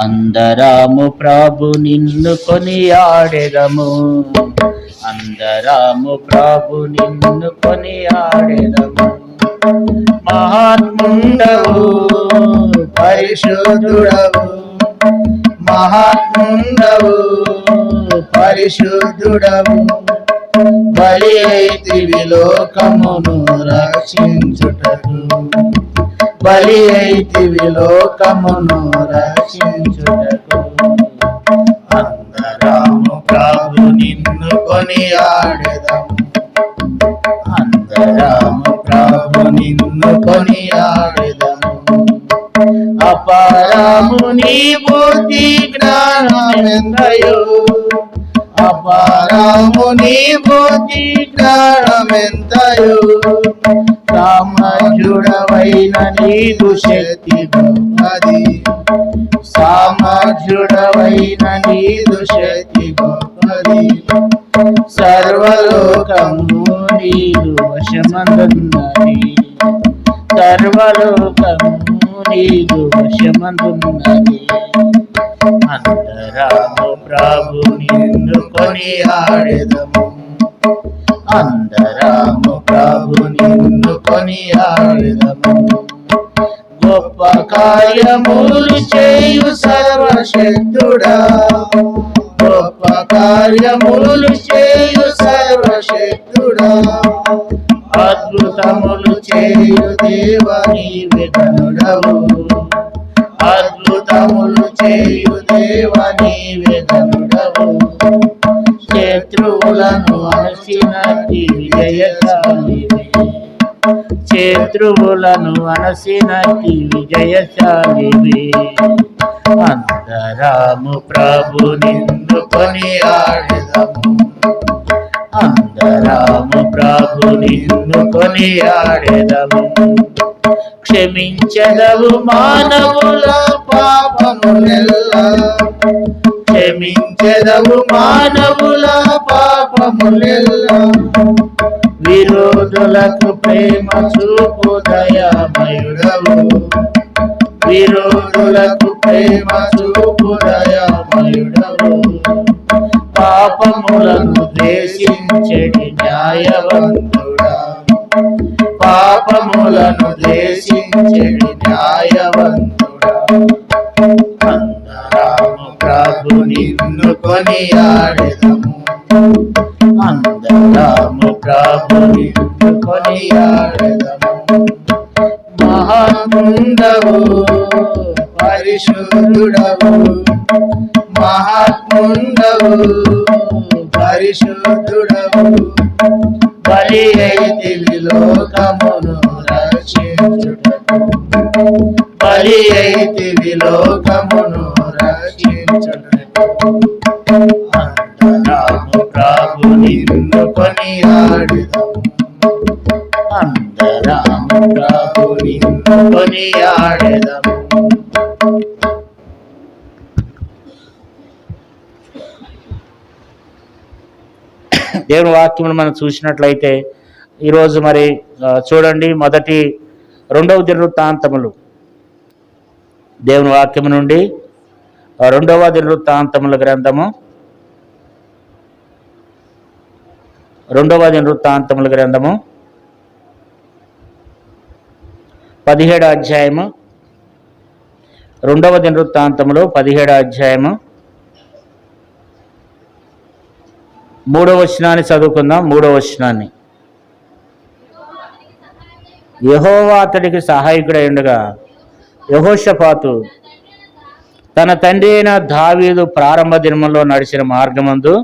అందరము ప్రభు నిన్ను కొనియాడెదము, అందరము ప్రభు నిన్ను కొనియాడెదము. మహాత్ముండవు పరిశుద్ధుడవు, మహాత్ముండవు పరిశుద్ధుడవు, బలి అయితివి లోకమును రక్షించుటకు, బలి అయితివి లోకమును రక్షించుటకు. అందరము ప్రభు నిన్ను కొనియాడెదము, అందరము ప్రభు నిన్ను కొనియాడెదము. అపారము నీ బుద్ధి జ్ఞానమెంతయో, అపారము నీ బుద్ధి జ్ఞానమెంతయో, సామర్థ్యుడవైన నీదు శక్తి గొప్పది, సామర్థ్యుడవైన నీదు శక్తి గొప్పది. సర్వలోకము నీదు వశమందున్నది, సర్వలోకము నీదు వశమందున్నది. అందరము ప్రభు నిన్ను కొనియాడెదము, అందరము ప్రభు నిన్ను కొనియాడెదము. గొప్ప కార్యములు చేయు సర్వశక్తుడా, గొప్ప కార్యములు చేయు సర్వశక్తుడా, అద్భుతములు చేయు దేవా నీవే ఘనుడవు, అద్భుతములు చేయు దేవా నీవే ఘనుడవు. శత్రువులను అణసినట్టి విజయశాలివే, శత్రువులను అణసినట్టి విజయశాలివే. అందరము ప్రభు నిన్ను కొనియాడెదము, అందరము ప్రభు నిన్ను కొనియాడెదము. క్షమించెదవు మానవుల పాపములెల్లా, క్షమించెదవు మానవుల పాపములెల్లా. విరోధులకు ప్రేమ చూపు దయామయుడవు, విరోధులకు ప్రేమ చూపు దయామయుడవు. పాపములను ద్వేషించెడి న్యాయవంతుడా, పాపములను ద్వేషించెడి న్యాయవంతుడా. అందరము ప్రభు నిన్ను కొనియాడెదము, అందరము ప్రభు నిన్ను కొనియాడెదము. మహాత్ముండవు పరిశుద్ధుడవు, మహాత్ముండవు పరిశుద్ధుడవు, బలి అయితివి లోకమును రక్షించుటకు, బలి అయితివి లోకమును రక్షించుటకు. అందరము ప్రభు నిన్ను కొనియాడెదము, అందరము ప్రభు నిన్ను కొనియాడెదము. దేవుని వాక్యమును మనం చూసినట్లయితే ఈరోజు మరి చూడండి, రెండవ దినవృత్తాంతములు, దేవుని వాక్యము నుండి రెండవ దినవృత్తాంతముల గ్రంథము, రెండవ దినవృత్తాంతముల గ్రంథము 17వ అధ్యాయము, రెండవ దినవృత్తాంతములు 17వ అధ్యాయము 3వ వచనాన్ని చదువుకుందాం. 3వ వచనాన్ని. యెహోవా అతడికి సహాయకుడై ఉండగా యెహోషాపాతు తన తండ్రి అయిన దావీదు ప్రారంభ దినములో నడిచిన మార్గమందు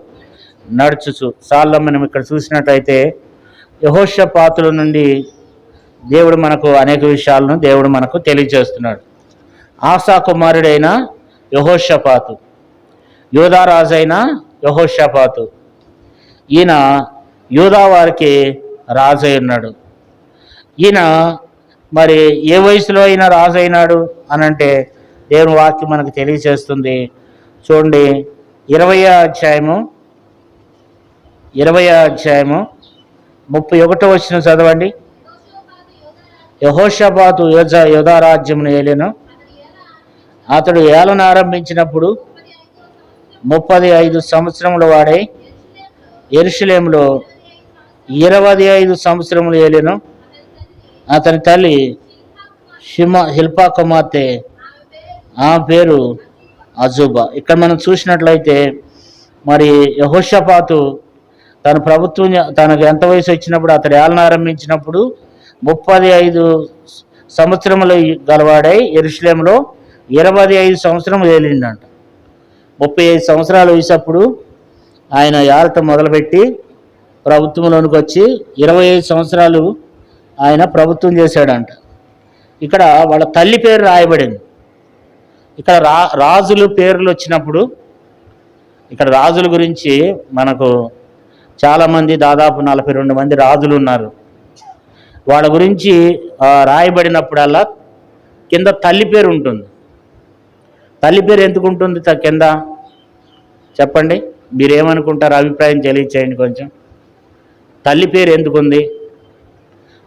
నడుచుచు. సార్లు మనం ఇక్కడ చూసినట్లయితే యెహోషాపాతుల నుండి దేవుడు మనకు అనేక విషయాలను దేవుడు మనకు తెలియజేస్తున్నాడు. ఆసా కుమారుడైన యెహోషాపాతు, యూదారాజు అయిన యెహోషాపాతు, ఈయన యూదా వారికి రాజు అయి ఉన్నాడు. ఈయన మరి ఏ వయసులో అయినా రాజు అయినాడు అనంటే దేవుని వాక్యం మనకు తెలియజేస్తుంది. చూడండి, 20వ అధ్యాయము 31వ వచనం చదవండి. యెహోషాపాతు యూదా రాజ్యమును ఏలెను. అతడు ఏలన ఆరంభించినప్పుడు 35 సంవత్సరముల వాడై యెరూషలేములో 25 సంవత్సరములు ఏలెను. అతని తల్లి హిల్పా కుమార్తె, ఆమె పేరు అజూబా. ఇక్కడ మనం చూసినట్లయితే మరి యెహోషాపాతు తన ప్రభుత్వం తనకు ఎంత వయసు వచ్చినప్పుడు అతడు ఏలన ఆరంభించినప్పుడు 35 సంవత్సరములు గలవాడై యెరూషలేములో 25 సంవత్సరములు ఏలిండంట. 35 సంవత్సరాల వయసు అప్పుడు ఆయన ఏలటం మొదలుపెట్టి ప్రభుత్వంలోనికి వచ్చి 25 సంవత్సరాలు ఆయన ప్రభుత్వం చేశాడంట. ఇక్కడ వాళ్ళ తల్లి పేరు రాయబడింది. ఇక్కడ రాజులు పేర్లు వచ్చినప్పుడు ఇక్కడ రాజుల గురించి మనకు చాలామంది, దాదాపు 42 మంది రాజులు ఉన్నారు. వాళ్ళ గురించి రాయబడినప్పుడల్లా కింద తల్లి పేరు ఉంటుంది. తల్లి పేరు ఎందుకు ఉంటుంది కింద చెప్పండి? మీరేమనుకుంటారు? అభిప్రాయం తెలియచేయండి కొంచెం. తల్లి పేరు ఎందుకుంది?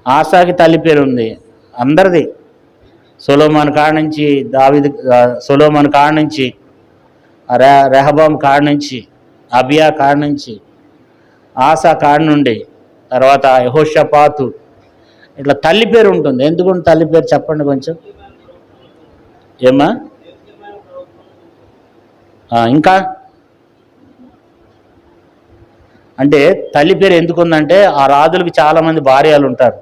ఆసాకి తల్లి పేరు ఉంది, అందరిది. సొలొమోను కాడ నుంచి, సొలొమోను కాడ నుంచి, రెహబాము కాడ నుంచి, అబియా కాడ నుంచి, ఆసా కాడ నుండి, తర్వాత యెహోషాపాతు, ఇట్లా తల్లి పేరు ఉంటుంది. ఎందుకు తల్లి పేరు చెప్పండి కొంచెం. ఏమా ఇంకా అంటే తల్లి పేరు ఎందుకుందంటే ఆ రాజులకు చాలామంది భార్యలు ఉంటారు.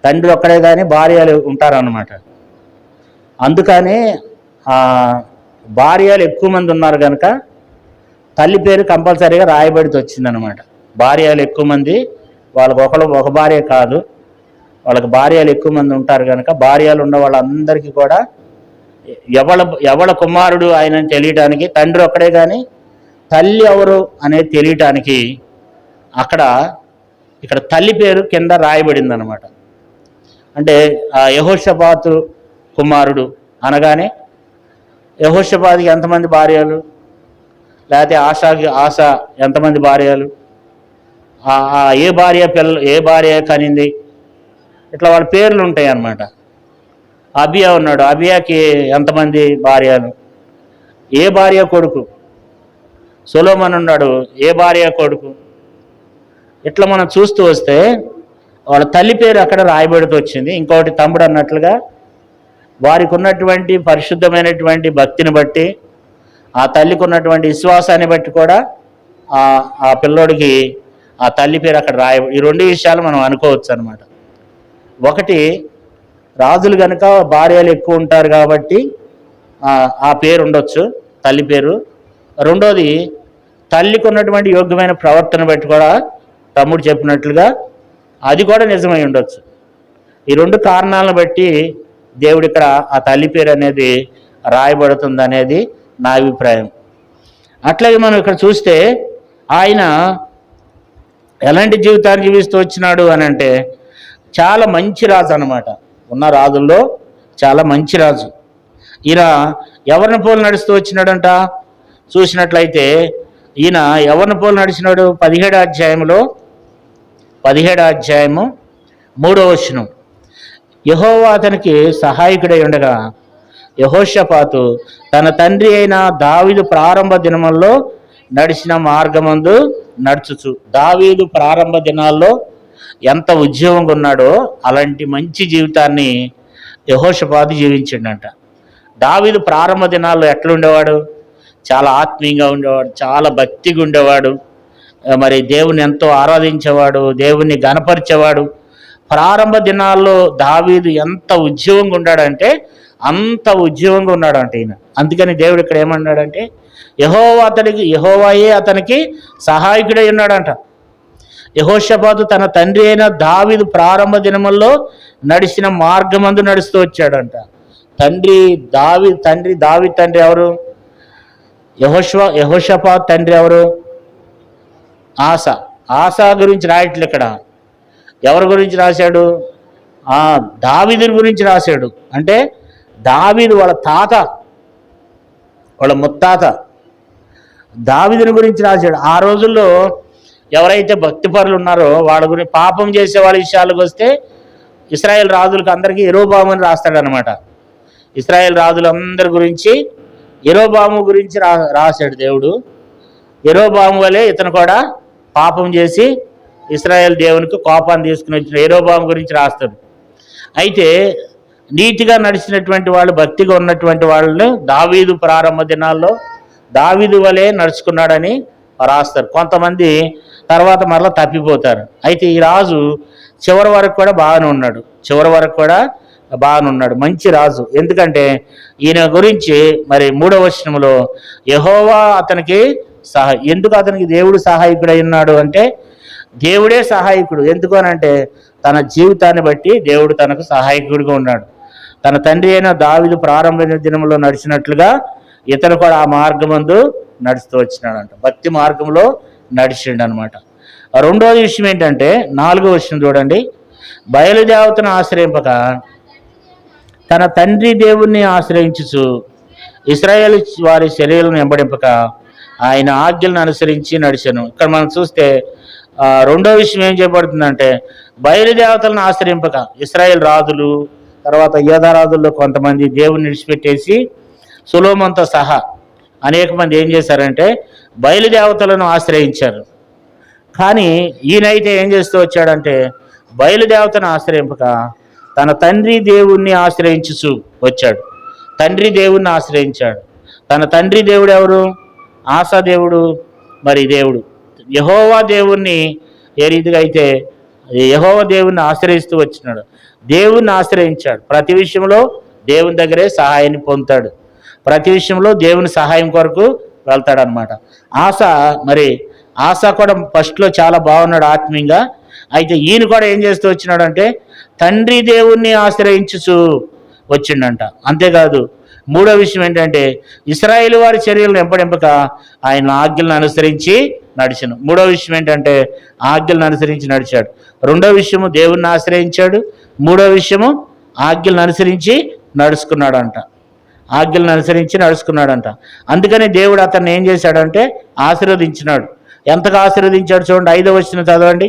తండ్రి ఒక్కడే కానీ భార్యలు ఉంటారన్నమాట. అందుకని భార్యలు ఎక్కువ మంది ఉన్నారు కనుక తల్లి పేరు కంపల్సరీగా రాయబడితే వచ్చిందనమాట. భార్యలు ఎక్కువ మంది, వాళ్ళకి ఒక భార్య కాదు, వాళ్ళకి భార్యలు ఎక్కువ మంది ఉంటారు కనుక భార్యలు ఉన్న వాళ్ళందరికీ కూడా ఎవడ కుమారుడు ఆయన తెలియటానికి, తండ్రి ఒక్కడే కానీ తల్లి ఎవరు అనేది తెలియటానికి ఇక్కడ తల్లి పేరు కింద రాయబడింది అనమాట. అంటే యెహోషాపాతు కుమారుడు అనగానే యెహోషాపాతుకి ఎంతమంది భార్యలు, లేకపోతే ఆశ ఎంతమంది భార్యలు, ఏ భార్య కనింది, ఇట్లా వాళ్ళ పేర్లు ఉంటాయి అన్నమాట. అబియా ఉన్నాడు, అబియాకి ఎంతమంది భార్యలు, ఏ భార్య కొడుకు. సొలొమోను ఉన్నాడు, ఏ భార్య కొడుకు. ఇట్లా మనం చూస్తూ వస్తే వాళ్ళ తల్లి పేరు అక్కడ రాయబడుతూ వచ్చింది. ఇంకొకటి తమ్ముడు అన్నట్లుగా వారికి ఉన్నటువంటి పరిశుద్ధమైనటువంటి భక్తిని బట్టి, ఆ తల్లికి ఉన్నటువంటి విశ్వాసాన్ని బట్టి కూడా ఆ పిల్లోడికి ఆ తల్లి పేరు అక్కడ ఈ 2 విషయాలు మనం అనుకోవచ్చు అనమాట. ఒకటి, రాజులు కనుక భార్యలు ఎక్కువ ఉంటారు కాబట్టి ఆ పేరు ఉండొచ్చు, తల్లి పేరు. రెండోది, తల్లికి ఉన్నటువంటి యోగ్యమైన ప్రవర్తన బట్టి కూడా తమ్ముడు చెప్పినట్లుగా అది కూడా నిజమై ఉండొచ్చు. ఈ 2 కారణాలను బట్టి దేవుడు ఇక్కడ ఆ తల్లి పేరు అనేది రాయబడుతుంది అనేది నా అభిప్రాయం. అట్లాగే మనం ఇక్కడ చూస్తే ఆయన ఎలాంటి జీవితాన్ని జీవిస్తూ వచ్చినాడు అని అంటే చాలా మంచి రాజు అన్నమాట. ఉన్న రాజుల్లో చాలా మంచి రాజు. ఈయన ఎవరిని పోలు నడుస్తూ వచ్చినాడంట చూసినట్లయితే, ఈయన ఎవరిని పోలు నడిచినాడు? 17వ అధ్యాయంలో 17వ అధ్యాయము 3వ వచనం, యెహోవా అతనికి సహాయకుడై ఉండగా యెహోషాపాతు తన తండ్రి అయిన దావీదు ప్రారంభ దినముల్లో నడిచిన మార్గమందు నడుచుచు. దావీదు ప్రారంభ దినాల్లో ఎంత ఉద్యోగంగా ఉన్నాడో అలాంటి మంచి జీవితాన్ని యెహోషాపాతు జీవించిండంట. దావీదు ప్రారంభ దినాల్లో ఎట్లుండేవాడు? చాలా ఆత్మీయంగా ఉండేవాడు, చాలా భక్తిగా ఉండేవాడు, మరి దేవుని ఎంతో ఆరాధించేవాడు, దేవుణ్ణి గణపరిచేవాడు. ప్రారంభ దినాల్లో దావీదు ఎంత ఉద్యోగంగా ఉన్నాడంటే అంత ఉద్యోగంగా ఉన్నాడంట ఈయన. అందుకని దేవుడు ఇక్కడ ఏమన్నాడంటే యెహోవాయే అతనికి సహాయకుడై ఉన్నాడంట. యెహోషాపాతు తన తండ్రి అయిన దావీదు ప్రారంభ దినముల్లో నడిచిన మార్గమందు నడుస్తూ వచ్చాడంట. దావీదు తండ్రి ఎవరు? యెహోషాపాతు తండ్రి ఎవరు? ఆసా గురించి రాయట్లే ఇక్కడ. ఎవరి గురించి రాశాడు? దావీదు గురించి రాశాడు. అంటే దావీదు వాళ్ళ తాత, వాళ్ళ ముత్తాత దావీదుని గురించి రాశాడు. ఆ రోజుల్లో ఎవరైతే భక్తిపరులు ఉన్నారో వాళ్ళ గురించి, పాపం చేసే వాళ్ళ విషయాలకు వస్తే ఇశ్రాయేల్ రాజులకు అందరికీ యెరోబాము అని రాస్తాడనమాట. ఇశ్రాయేల్ రాజులందరి గురించి యెరోబాము గురించి రాశాడు దేవుడు. యెరోబాము వలె ఇతను కూడా పాపం చేసి ఇశ్రాయేల్ దేవునికి కోపాన్ని తీసుకుని వచ్చిన యెరోబాము గురించి రాస్తాడు. అయితే నీతిగా నడిచినటువంటి వాళ్ళు, భక్తిగా ఉన్నటువంటి వాళ్ళని దావీదు ప్రారంభ దినాల్లో దావీదు వలె నడుచుకున్నాడని రాస్తారు. కొంతమంది తర్వాత మరలా తప్పిపోతారు. అయితే ఈ రాజు చివరి వరకు కూడా బాగానే ఉన్నాడు, మంచి రాజు. ఎందుకంటే ఈయన గురించి మరి 3వ వచనంలో యెహోవా అతనికి ఎందుకు అతనికి దేవుడు సహాయకుడై ఉన్నాడు అంటే, దేవుడే సహాయకుడు. ఎందుకు అనంటే తన జీవితాన్ని బట్టి దేవుడు తనకు సహాయకుడిగా ఉన్నాడు. తన తండ్రి అయిన దావీదు ప్రారంభ దినంలో నడిచినట్లుగా ఇతను కూడా ఆ మార్గమందు నడుస్తూ వచ్చినాడంట, భక్తి మార్గంలో నడిచిండు అనమాట. రెండోది విషయం ఏంటంటే 4వ వచనం చూడండి. బయలుదేవతను ఆశ్రయింపక తన తండ్రి దేవుణ్ణి ఆశ్రయించుచు ఇశ్రాయేలు వారి శరీరాలను వెంబడింపక ఆయన ఆజ్ఞలను అనుసరించి నడిచాను. ఇక్కడ మనం చూస్తే రెండో విషయం ఏం చేయబడుతుందంటే, బయలుదేవతలను ఆశ్రయింపక ఇశ్రాయేల్ రాజులు, తర్వాత యోధా రాజుల్లో కొంతమంది దేవుని విడిచిపెట్టేసి సొలొమోనుతో సహా అనేక మంది ఏం చేశారంటే బయలుదేవతలను ఆశ్రయించారు. కానీ ఈయనైతే ఏం చేస్తూ వచ్చాడంటే బయలుదేవతను ఆశ్రయింపక తన తండ్రి దేవుణ్ణి ఆశ్రయించుచు వచ్చాడు. తండ్రి దేవుణ్ణి ఆశ్రయించాడు. తన తండ్రి దేవుడు ఎవరు? ఆసా దేవుడు. మరి దేవుడు యెహోవా దేవుణ్ణి ఏ రీతిగా అయితే యెహోవా దేవుణ్ణి ఆశ్రయిస్తూ వచ్చినాడు, దేవుణ్ణి ఆశ్రయించాడు. ప్రతి విషయంలో దేవుని దగ్గరే సహాయాన్ని పొందుతాడు, ప్రతి విషయంలో దేవుని సహాయం కొరకు వెళ్తాడనమాట. ఆసా కూడా ఫస్ట్లో చాలా బాగున్నాడు ఆత్మీయంగా. అయితే ఈయన కూడా ఏం చేస్తూ వచ్చినాడంటే తండ్రి దేవుణ్ణి ఆశ్రయించుచు వచ్చిండంట. అంతేకాదు 3వ విషయం ఏంటంటే ఇశ్రాయేలు వారి చర్యలను వెంబడింపక ఆయన ఆజ్ఞలను అనుసరించి నడిచాను. 3వ విషయం ఏంటంటే ఆజ్ఞలను అనుసరించి నడిచాడు. 2వ విషయము దేవుణ్ణి ఆశ్రయించాడు. 3వ విషయము ఆజ్ఞలను అనుసరించి నడుచుకున్నాడంట. అందుకని దేవుడు అతన్ని ఏం చేశాడంటే ఆశీర్వదించినాడు. ఎంతగా ఆశీర్వదించాడు చూడండి. 5వ వచనం చదవండి,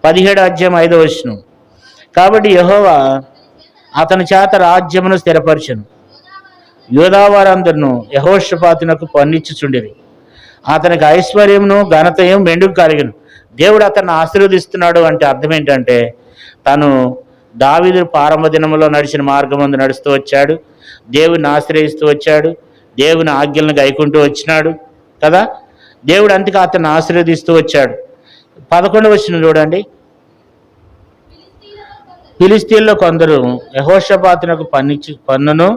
17వ అధ్యాయం 5వ వచనం. కాబట్టి యెహోవా అతని చేత రాజ్యమును స్థిరపరచెను, యూదావారందరును యెహోషాపాతునకు పన్నిచ్చుచుండిరి, అతనికి ఐశ్వర్యమును ఘనతయు మెండుకు కలిగెను. దేవుడు అతన్ని ఆశీర్వదిస్తున్నాడు అంటే అర్థం ఏంటంటే తను దావీదు ప్రారంభ దినములో నడిచిన మార్గమందు నడుస్తూ వచ్చాడు, దేవుని ఆశ్రయిస్తూ వచ్చాడు, దేవుని ఆజ్ఞలను గైకుంటూ వచ్చినాడు కదా. దేవుడు అందుకే అతన్ని ఆశీర్వదిస్తూ వచ్చాడు. 11వ వచనం చూడండి. ఫిలిష్తీయుల్లో కొందరు యెహోషాపాతునకు పన్నును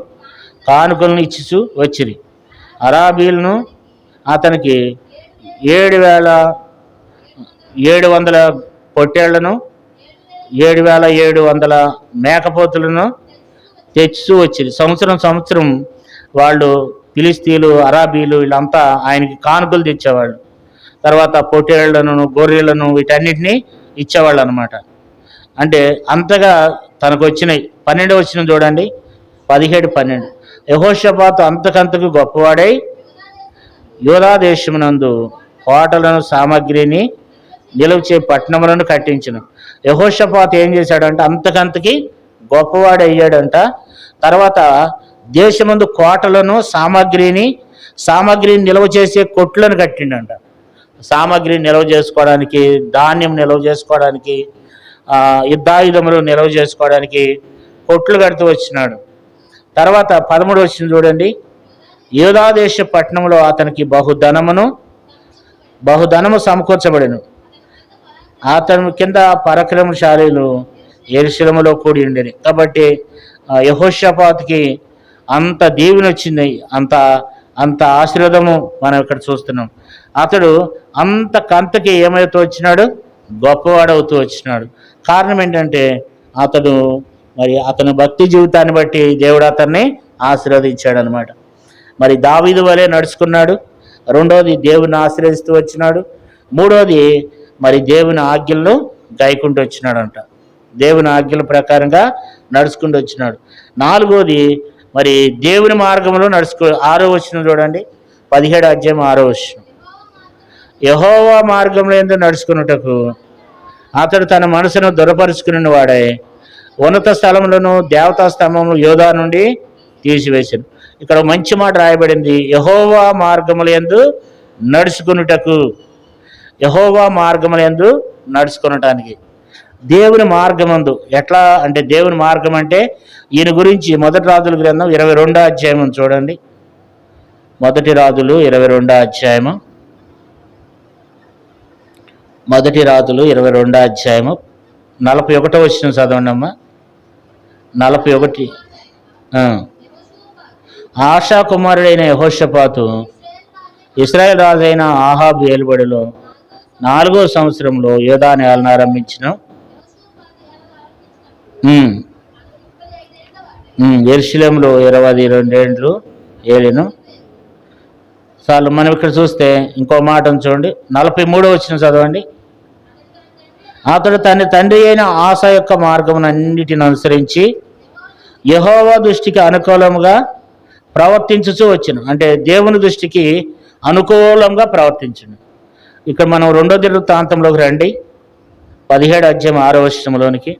కానుకలను ఇచ్చుచు వచ్చిరి. అరాబీలను అతనికి 7,700 పొట్టేళ్లను 7,700 మేకపోతులను తెచ్చుతూ వచ్చింది. సంవత్సరం వాళ్ళు ఫిలిష్తీయులు, అరాబీలు వీళ్ళంతా ఆయనకి కానుకలు తెచ్చేవాళ్ళు. తర్వాత పొట్టేళ్లను, గొర్రెలను వీటన్నిటినీ ఇచ్చేవాళ్ళు అనమాట. అంటే అంతగా తనకు వచ్చినాయి. 12వ వచనం చూడండి, 17-12. యెహోషాపాతు అంతకంతకు గొప్పవాడై యూదా దేశమునందు కోటలను సామాగ్రిని నిలువచే పట్టణములను కట్టించును. యెహోషాపాతు ఏం చేశాడంట అంతకంతకి గొప్పవాడయ్యాడంట. తర్వాత దేశమందు కోటలను సామాగ్రిని నిల్వ చేసే కొట్లను కట్టిండంట. సామాగ్రిని నిల్వ చేసుకోవడానికి, ధాన్యం నిల్వ చేసుకోవడానికి, యుద్ధాయుధములు నిల్వ చేసుకోవడానికి కొట్లు కడుతూ వచ్చినాడు. తర్వాత 13వ వచనం చూడండి. యూదాదేశ పట్టణంలో అతనికి బహుధనము సమకూర్చబడెను. అతని కింద పరాక్రమశాలీలు యెరూషలేములో కూడి ఉండేది. కాబట్టి యెహోషాపాతుకి అంత దీవెన వచ్చింది, అంత ఆశీర్వాదము మనం ఇక్కడ చూస్తున్నాం. అతడు అంతకంతకి ఏమవుతూ వచ్చినాడు? గొప్పవాడవుతూ వచ్చినాడు. కారణం ఏంటంటే అతను భక్తి జీవితాన్ని బట్టి దేవుడు అతన్ని ఆశీర్వదించాడు అనమాట. మరి దావీదు వలె నడుచుకున్నాడు. రెండోది దేవుని ఆశ్రయిస్తూ వచ్చినాడు. మూడోది మరి దేవుని ఆజ్ఞలను గాయకుంటూ వచ్చినాడంట. దేవుని ఆజ్ఞల ప్రకారంగా నడుచుకుంటూ వచ్చినాడు. నాలుగోది మరి దేవుని మార్గంలో 6వ వచనం చూడండి, 17వ అధ్యాయం 6వ వచనం. యెహోవా మార్గంలో ఎందుకు నడుచుకున్నటకు అతడు తన మనసును దృఢపరుచుకుని వాడే ఉన్నత స్థలములను దేవతా స్తంభములు యోధా నుండి తీసివేశాను. ఇక్కడ మంచి మాట రాయబడింది, యెహోవా మార్గములందు నడుచుకొనుటకు. యెహోవా మార్గములందు నడుచుకొనటానికి, దేవుని మార్గమందు. ఎట్లా అంటే దేవుని మార్గం అంటే ఈయన గురించి మొదటి రాజుల గ్రంథం 22వ అధ్యాయం చూడండి. మొదటి రాజులు 22వ అధ్యాయము, మొదటి రాజులు 22వ అధ్యాయము 41వ వచనం చదవండి అమ్మా. 41. ఆషా కుమారుడైన యెహోషాపాతు ఇశ్రాయేలు రాజైన ఆహాబు ఏలుబడిలో 4వ సంవత్సరంలో యోర్దాను ఏలన ఆరంభించిన. యెరూషలేములో 22 ఏండ్లు ఏలిను. చాలు. మనం ఇక్కడ చూస్తే ఇంకో మాటను చూడండి, 43వ వచనం చదవండి. అతడు తన తండ్రి అయిన ఆస యొక్క మార్గమునన్నిటిని అనుసరించి యెహోవా దృష్టికి అనుకూలంగా ప్రవర్తించుచూ వచ్చును. అంటే దేవుని దృష్టికి అనుకూలంగా ప్రవర్తించును. ఇక్కడ మనం 2వ దినవృత్తాంతంలోకి రండి, 17వ అధ్యాయం 6వ వచనంలోనికి.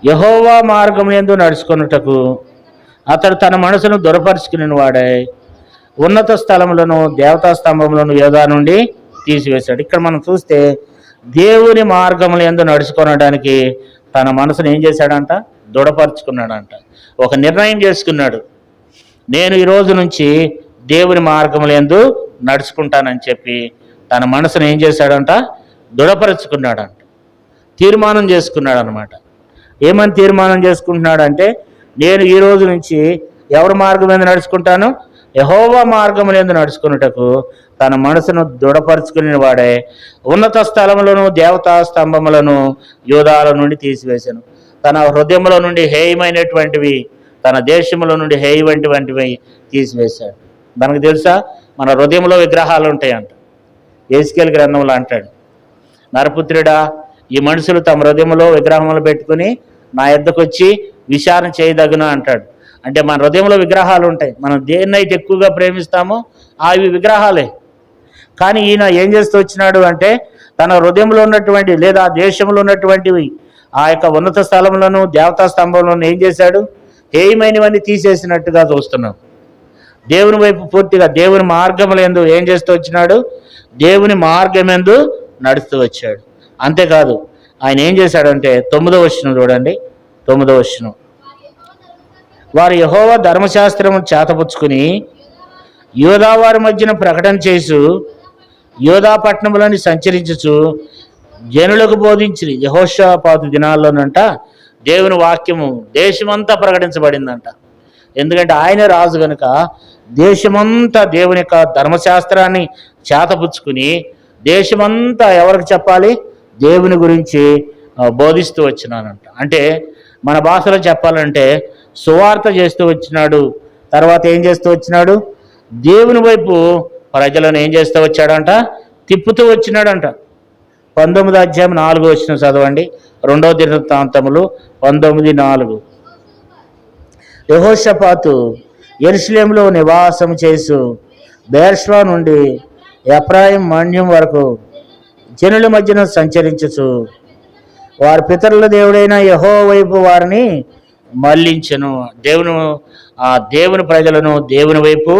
యెహోవా మార్గములందు నడుచుకొనుటకు అతడు తన మనసును దృఢపరుచుకుని వాడై ఉన్నత స్థలములను దేవతా స్తంభములను యోర్దాను నుండి తీసివేశాడు. ఇక్కడ మనం చూస్తే దేవుని మార్గములందు నడుచుకొనడానికి తన మనసును ఏం చేశాడంట? దృఢపరుచుకున్నాడంట. ఒక నిర్ణయం చేసుకున్నాడు, నేను ఈ రోజు నుంచి దేవుని మార్గములందు నడుచుకుంటానని చెప్పి తన మనసును ఏం చేశాడంట? దృఢపరుచుకున్నాడంట. తీర్మానం చేసుకున్నాడు అనమాట. ఏమని తీర్మానం చేసుకుంటున్నాడంటే, నేను ఈ రోజు నుంచి ఎవరి మార్గం మీద నడుచుకుంటాను? యెహోవా మార్గములందు నడుచుకున్నటకు తన మనసును దృఢపరుచుకుని వాడే ఉన్నత స్థలములను దేవతా స్తంభములను యోర్దాల నుండి తీసివేశాను. తన హృదయంలో నుండి హేయమైనటువంటివి, తన దేశంలో నుండి హేయమైనటువంటివి తీసివేశాడు. మనకు తెలుసా, మన హృదయంలో విగ్రహాలు ఉంటాయంట. యెహెజ్కేలు గ్రంథంలో అంటాడు, నరపుత్రుడా, ఈ మనుషులు తమ హృదయంలో విగ్రహములు పెట్టుకుని నా యొద్దకు వచ్చి విచారణ చేయదగున అంటాడు. అంటే మన హృదయంలో విగ్రహాలు ఉంటాయి. మనం దేన్నైతే ఎక్కువగా ప్రేమిస్తామో అవి విగ్రహాలే. కానీ ఈయన ఏం చేస్తూ వచ్చినాడు అంటే, తన హృదయంలో ఉన్నటువంటి లేదా దేశంలో ఉన్నటువంటివి ఆ యొక్క ఉన్నత స్థలములను దేవతా స్తంభములను ఏం చేశాడు? హేయమైనవన్నీ తీసేసినట్టుగా చూస్తున్నాం. దేవుని వైపు పూర్తిగా దేవుని మార్గములందు ఏం చేస్తూ వచ్చినాడు? దేవుని మార్గమందు నడుస్తూ వచ్చాడు. అంతేకాదు, ఆయన ఏం చేశాడంటే 9వ వచనం చూడండి. 9వ వచనం, వారు యెహోవా ధర్మశాస్త్రము చేతపుచ్చుకుని యోధా వారి మధ్యన ప్రకటన చేసు యోధా పట్టణములని సంచరించుచు జనులకు బోధించి. యెహోషాపాతు దినాల్లోనంట దేవుని వాక్యము దేశమంతా ప్రకటించబడిందంట. ఎందుకంటే ఆయన రాజు కనుక దేశమంతా దేవుని యొక్క ధర్మశాస్త్రాన్ని చేతపుచ్చుకుని దేశమంతా ఎవరికి చెప్పాలి? దేవుని గురించి బోధిస్తూ వచ్చినానంట. అంటే మన భాషలో చెప్పాలంటే సువార్త చేస్తూ వచ్చినాడు. తర్వాత ఏం చేస్తూ వచ్చినాడు? దేవుని వైపు ప్రజలను ఏం చేస్తూ వచ్చాడంట? తిప్పుతూ వచ్చినాడంట. 19వ అధ్యాయం 4వ వచనం చదవండి. 2వ దినవృత్తాంతములు 19:4. యెహోషాపాతు యెరూషలేములో నివాసం చేసు బెర్షెబా నుండి ఎఫ్రాయిం మన్యం వరకు జనుల మధ్యన సంచరించుచు వారి పితరుల దేవుడైన యెహోవా వైపు వారిని మళ్లించెను. దేవుని ప్రజలను దేవుని వైపు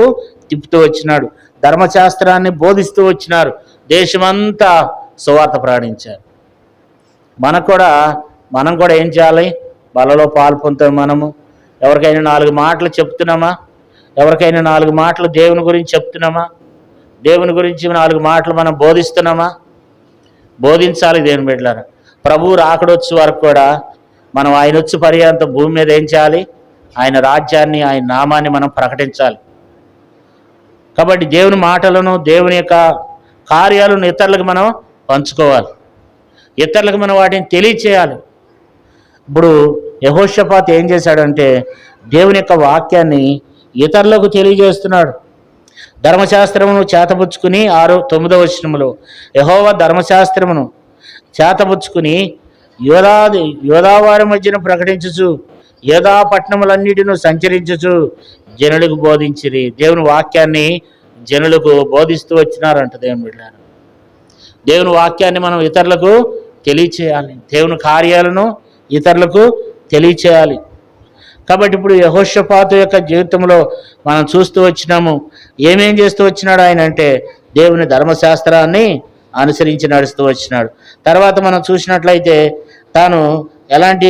తిప్పుతూ వచ్చినాడు. ధర్మశాస్త్రాన్ని బోధిస్తూ వచ్చినారు. దేశమంతా సువార్త ప్రకటించారు. మనం కూడా ఏం చేయాలి? బలలో పాలు పొందుతాం. మనము ఎవరికైనా 4 మాటలు చెప్తున్నామా? ఎవరికైనా 4 మాటలు దేవుని గురించి చెప్తున్నామా? దేవుని గురించి 4 మాటలు మనం బోధిస్తున్నామా? బోధించాలి. దేవుని బిడ్డలారా, ప్రభువు రాకడొచ్చు వరకు కూడా మనం ఆయన వచ్చి పర్యంతం భూమి మీద ఏం చేయాలి? ఆయన రాజ్యాన్ని, ఆయన నామాన్ని మనం ప్రకటించాలి. కాబట్టి దేవుని మాటలను, దేవుని యొక్క కార్యాలను ఇతరులకు మనం పంచుకోవాలి. ఇతరులకు మనం వాటిని తెలియచేయాలి. ఇప్పుడు యెహోషాపాతు ఏం చేశాడంటే దేవుని యొక్క వాక్యాన్ని ఇతరులకు తెలియజేస్తున్నాడు. ధర్మశాస్త్రమును చేతపుచ్చుకుని 9వ వచనములో యెహోవా ధర్మశాస్త్రమును చేతపుచ్చుకుని యోధావారి మధ్యన ప్రకటించుచు యోధా పట్టణములన్నిటిని సంచరించుచు జనులకు బోధించిరి. దేవుని వాక్యాన్ని జనులకు బోధిస్తూ వచ్చినారంట. దేవుని బిడ్డలారా, దేవుని వాక్యాన్ని మనం ఇతరులకు తెలియచేయాలి. దేవుని కార్యాలను ఇతరులకు తెలియచేయాలి. కాబట్టి ఇప్పుడు యెహోషాపాతు యొక్క జీవితంలో మనం చూస్తూ వచ్చినాము. ఏమేం చేస్తూ వచ్చినాడు ఆయన అంటే దేవుని ధర్మశాస్త్రాన్ని అనుసరించి నడుస్తూ వచ్చినాడు. తర్వాత మనం చూసినట్లయితే తాను ఎలాంటి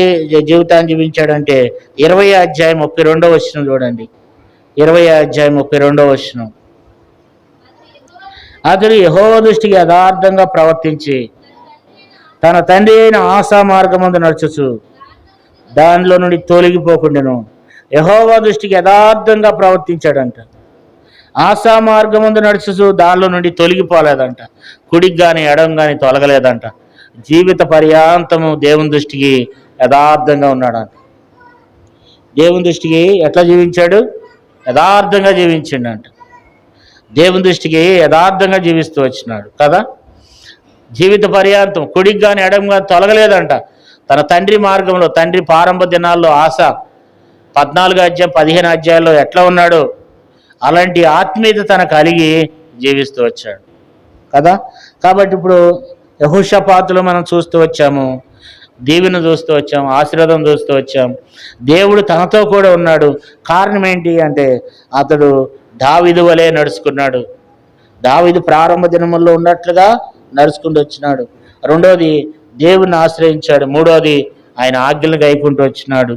జీవితాన్ని జీవించాడంటే 20 అధ్యాయం 32 చూడండి. 20 అధ్యాయం 32 అతడు యెహోవా దృష్టికి యథార్థంగా ప్రవర్తించి తన తండ్రి అయిన ఆసా మార్గమందు నడుచుచు దానిలో నుండి తొలగిపోకుండాను. యెహోవా దృష్టికి యథార్థంగా ప్రవర్తించాడంట. ఆసా మార్గమందు నడుచుచు దానిలో నుండి తొలగిపోలేదంట. కుడికి కానీ ఎడం కానీ తొలగలేదంట. జీవిత పర్యాంతము దేవుని దృష్టికి యథార్థంగా ఉన్నాడంట. దేవుని దృష్టికి ఎట్లా జీవించాడు? యథార్థంగా జీవించిండంట. దేవుని దృష్టికి యథార్థంగా జీవిస్తూ వచ్చినాడు కదా. జీవిత పర్యాంతం కుడికి కానీ ఎడం కానీ తొలగలేదంట. తన తండ్రి మార్గంలో, తండ్రి ప్రారంభ దినాల్లో ఆశ 14 అధ్యాయం 15 అధ్యాయాల్లో ఎట్లా ఉన్నాడో అలాంటి ఆత్మీయత తన కలిగి జీవిస్తూ వచ్చాడు కదా. కాబట్టి ఇప్పుడు యెహోషాపాతులో మనం చూస్తూ వచ్చాము, దీవెన చూస్తూ వచ్చాము, ఆశీర్వాదం చూస్తూ వచ్చాము. దేవుడు తనతో కూడా ఉన్నాడు. కారణం ఏంటి అంటే అతడు దావీదు వలె నడుచుకున్నాడు. దావీదు ప్రారంభ దినముల్లో ఉన్నట్లుగా నడుచుకుంటూ వచ్చినాడు. రెండోది దేవుని ఆశ్రయించాడు. మూడోది ఆయన ఆజ్ఞలను గైకుంటూ వచ్చినాడు.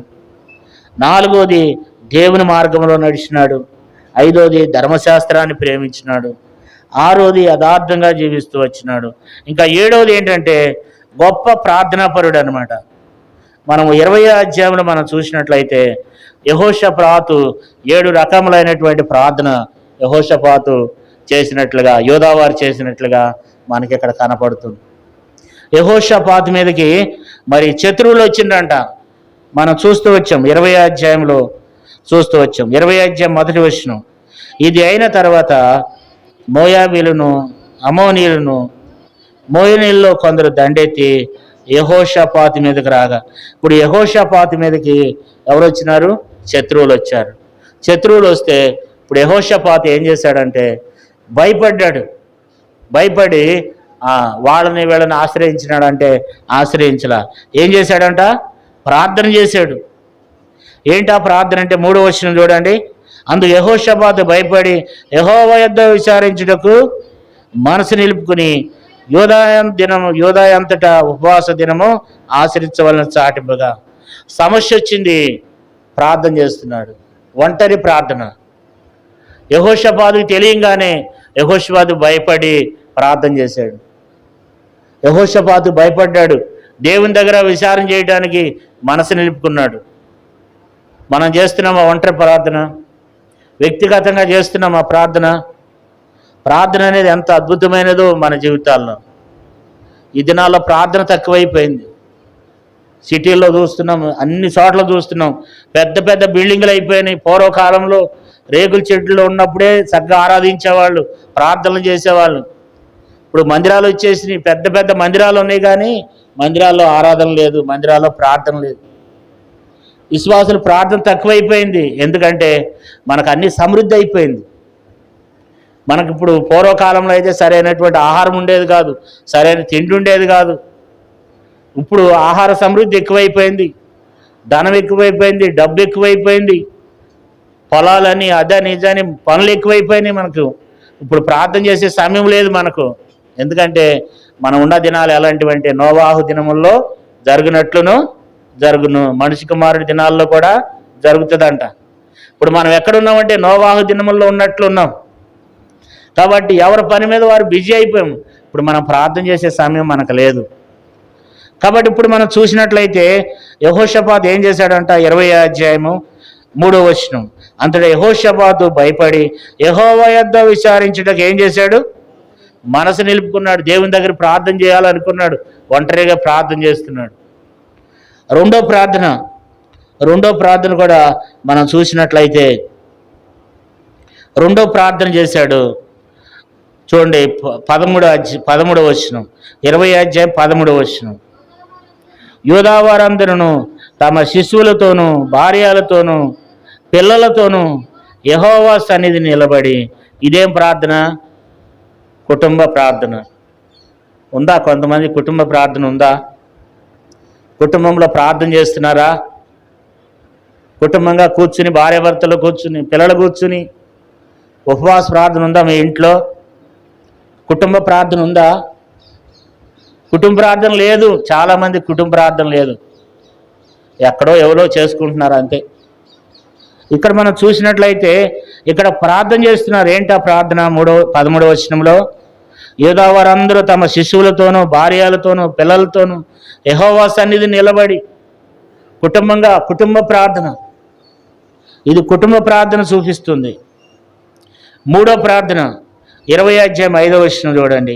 నాలుగోది దేవుని మార్గంలో నడిచినాడు. ఐదోది ధర్మశాస్త్రాన్ని ప్రేమించినాడు. ఆరోది యథార్థంగా జీవిస్తూ వచ్చినాడు. ఇంకా ఏడవది ఏంటంటే గొప్ప ప్రార్థనాపరుడు అనమాట. మనం 20 అధ్యాయంలో మనం చూసినట్లయితే యెహోషాపాతు 7 రకములైనటువంటి ప్రార్థన యెహోషాపాతు చేసినట్లుగా, యోధావారు చేసినట్లుగా మనకి ఇక్కడ కనపడుతుంది. యెహోషాపాతు మీదకి మరి శత్రువులు వచ్చిందంట. మనం చూస్తూ వచ్చాం 20 అధ్యాయంలో చూస్తూ వచ్చాం. 20 అధ్యాయం 1 ఇది అయిన తర్వాత మోయాబీలను, అమోనీయులను, మోయనీల్లో కొందరు దండెత్తి యెహోషాపాతు మీదకి రాగా, ఇప్పుడు యెహోషాపాతు మీదకి ఎవరు వచ్చినారు? శత్రువులు వచ్చారు. శత్రువులు వస్తే ఇప్పుడు యెహోషాపాతు ఏం చేశాడంటే భయపడ్డాడు. భయపడి వాళ్ళని వీళ్ళని ఆశ్రయించినాడంటే ఆశ్రయించలా. ఏం చేశాడంట? ప్రార్థన చేశాడు. ఏంటా ప్రార్థన అంటే 3వ చూడండి. అందు యెహోషాపాతు భయపడి యెహోవా యొద్ద విచారించుటకు మనసు నిలుపుకుని యోదాయంతటా ఉపవాస దినము ఆచరించవలన చాటింపగా. సమస్య వచ్చింది, ప్రార్థన చేస్తున్నాడు. ఒంటరి ప్రార్థన. యెహోషాపాతుకు తెలియంగానే యెహోషాపాతు భయపడి ప్రార్థన చేశాడు. యెహోషాపాతు భయపడ్డాడు. దేవుని దగ్గర విచారణ చేయడానికి మనసు నిలుపుకున్నాడు. మనం చేస్తున్నాం ఆ ఒంటరి ప్రార్థన, వ్యక్తిగతంగా చేస్తున్నాం ఆ ప్రార్థన. ప్రార్థన అనేది ఎంత అద్భుతమైనదో మన జీవితాల్లో. ఈ దినాల్లో ప్రార్థన తక్కువైపోయింది. సిటీల్లో చూస్తున్నాం, అన్ని చోట్ల చూస్తున్నాం. పెద్ద పెద్ద బిల్డింగులు అయిపోయినాయి. పూర్వకాలంలో రేకుల చెట్లు ఉన్నప్పుడే చక్కగా ఆరాధించేవాళ్ళు, ప్రార్థనలు చేసేవాళ్ళు. ఇప్పుడు మందిరాలు వచ్చేసినాయి, పెద్ద పెద్ద మందిరాలు ఉన్నాయి, కానీ మందిరాల్లో ఆరాధన లేదు, మందిరాల్లో ప్రార్థన లేదు. విశ్వాసులు ప్రార్థన తక్కువైపోయింది. ఎందుకంటే మనకు అన్ని సమృద్ధి అయిపోయింది. మనకి ఇప్పుడు పూర్వకాలంలో అయితే సరైనటువంటి ఆహారం ఉండేది కాదు, సరైన తిండి ఉండేది కాదు. ఇప్పుడు ఆహార సమృద్ధి ఎక్కువైపోయింది, ధనం ఎక్కువైపోయింది, డబ్బు ఎక్కువైపోయింది, పొలాలని అదని ఇదని పనులు ఎక్కువైపోయినాయి. మనకు ఇప్పుడు ప్రార్థన చేసే సమయం లేదు మనకు. ఎందుకంటే మనం ఉన్న దినాలు ఎలాంటివంటే నోవాహు దినముల్లో జరుగునట్లును జరుగును, మనిషి కుమారుడి దినాల్లో కూడా జరుగుతుందంట. ఇప్పుడు మనం ఎక్కడున్నామంటే నోవాహు దినముల్లో ఉన్నట్లున్నాం. కాబట్టి ఎవరి పని మీద వారు బిజీ అయిపోయాం. ఇప్పుడు మనం ప్రార్థన చేసే సమయం మనకు లేదు. కాబట్టి ఇప్పుడు మనం చూసినట్లయితే యెహోషాపాతు ఏం చేశాడంట? 20 అధ్యాయము 3 అంతటా యెహోషాపాతు భయపడి యెహోవా యొద్ద విచారించుటకు ఏం చేశాడు? మనసు నిలుపుకున్నాడు. దేవుని దగ్గర ప్రార్థన చేయాలనుకున్నాడు. ఒంటరిగా ప్రార్థన చేస్తున్నాడు. రెండో ప్రార్థన కూడా మనం చూసినట్లయితే రెండో ప్రార్థన చేశాడు. చూడండి 13వ 20 అధ్యాయం 13వ యూదావారందరూ తమ శిశువులతోనూ భార్యలతోనూ పిల్లలతోనూ యెహోవా సన్నిధి నిలబడి. ఇదేం ప్రార్థన? కుటుంబ ప్రార్థన. ఉందా? కొంతమంది కుటుంబ ప్రార్థన ఉందా? కుటుంబంలో ప్రార్థన చేస్తున్నారా? కుటుంబంగా కూర్చుని, భార్యాభర్తలు కూర్చుని, పిల్లలు కూర్చుని ఉపవాస ప్రార్థన ఉందా మీ ఇంట్లో? కుటుంబ ప్రార్థన ఉందా? కుటుంబ ప్రార్థన లేదు. చాలామంది కుటుంబ ప్రార్థన లేదు, ఎక్కడో ఎవరో చేసుకుంటున్నారు అంతే. ఇక్కడ మనం చూసినట్లయితే ఇక్కడ ప్రార్థన చేస్తున్నారు. ఏంటా ప్రార్థన? 13వ వచనంలో యూదా వారందరూ తమ శిశువులతోనూ భార్యలతోనూ పిల్లలతోనూ యెహోవా సన్నిధి నిలబడి కుటుంబంగా, కుటుంబ ప్రార్థన. ఇది కుటుంబ ప్రార్థన చూపిస్తుంది. 3వ ప్రార్థన 20వ అధ్యాయం 5వ వచనం చూడండి.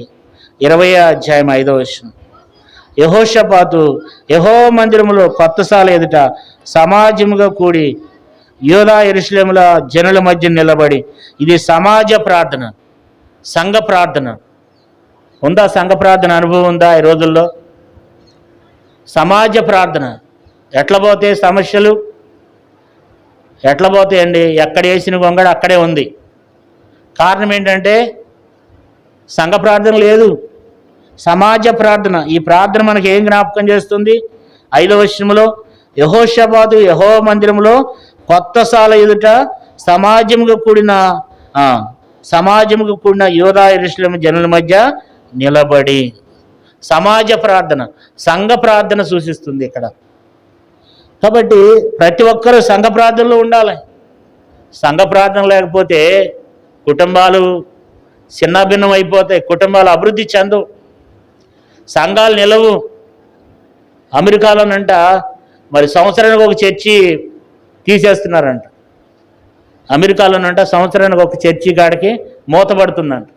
20వ అధ్యాయం 5వ వచనం. యెహోషాపాతు యెహోవా మందిరములో కొత్త సాల ఎదుట సమాజముగా కూడి యూదా యెరూషలేముల జనుల మధ్య నిలబడి. ఇది సమాజ ప్రార్థన, సంఘ ప్రార్థన. ఉందా సంఘ ప్రార్థన అనుభవం ఉందా ఈ రోజుల్లో? సమాజ ప్రార్థన ఎట్లా పోతే సమస్యలు ఎట్లా పోతాయండి? ఎక్కడ వేసిన గొంగడ అక్కడే ఉంది. కారణం ఏంటంటే సంఘ ప్రార్థన లేదు, సమాజ ప్రార్థన. ఈ ప్రార్థన మనకి ఏం జ్ఞాపకం చేస్తుంది? 5వ వచనంలో యెహోషాపాతు యెహోవా మందిరంలో కొత్త సాల ఎదుట సమాజముగా కూడిన యూదా యెరూషలేము జనుల మధ్య నిలబడి. సమాజ ప్రార్థన, సంఘ ప్రార్థన సూచిస్తుంది ఇక్కడ. కాబట్టి ప్రతి ఒక్కరూ సంఘ ప్రార్థనలో ఉండాలి. సంఘ ప్రార్థన లేకపోతే కుటుంబాలు చిన్నభిన్నం అయిపోతాయి, కుటుంబాలు అభివృద్ధి చెందవు, సంఘాలు నిలవు. అమెరికాలోనంట మరి సంవత్సరానికి ఒక చర్చి తీసేస్తున్నారంట. అమెరికాలోనంట సంవత్సరానికి ఒక చర్చి కాడికి మూతపడుతుందంట.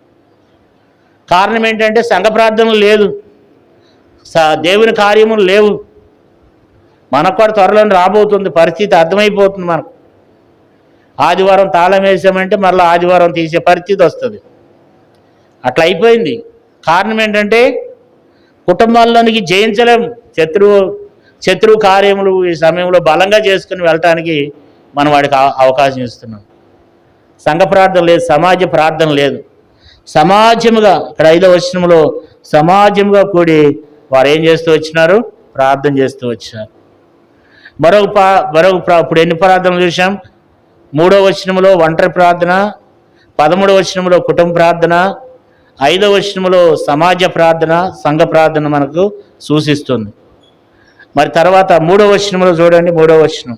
కారణం ఏంటంటే సంఘ ప్రార్థనలు లేదు, దేవుని కార్యములు లేవు. మనకు కూడా త్వరలో రాబోతుంది పరిస్థితి, అర్థమైపోతుంది మనకు. ఆదివారం తాళం వేసామంటే మళ్ళీ ఆదివారం తీసే పరిస్థితి వస్తుంది. అట్లా అయిపోయింది. కారణం ఏంటంటే కుటుంబాల్లోనికి జయించలేము. శత్రువు కార్యములు ఈ సమయంలో బలంగా చేసుకుని వెళ్ళటానికి మనం వాడికి అవకాశం ఇస్తున్నాం. సంఘ ప్రార్థన లేదు, సమాజ ప్రార్థన లేదు. సమాజముగా ఇక్కడ 5వ వచనంలో సమాజముగా కూడి వారు ఏం చేస్తూ వచ్చినారు? ప్రార్థన చేస్తూ వచ్చారు. ఇప్పుడు ఎన్ని ప్రార్థనలు చూసాం? 3వ వచనంలో ఒంటరి ప్రార్థన, 13వ వచనంలో కుటుంబ ప్రార్థన, 5వ వచనంలో సమాజ ప్రార్థన, సంఘ ప్రార్థన మనకు సూచిస్తుంది. మరి తర్వాత 3వ వచనంలో చూడండి. 3వ వచనం.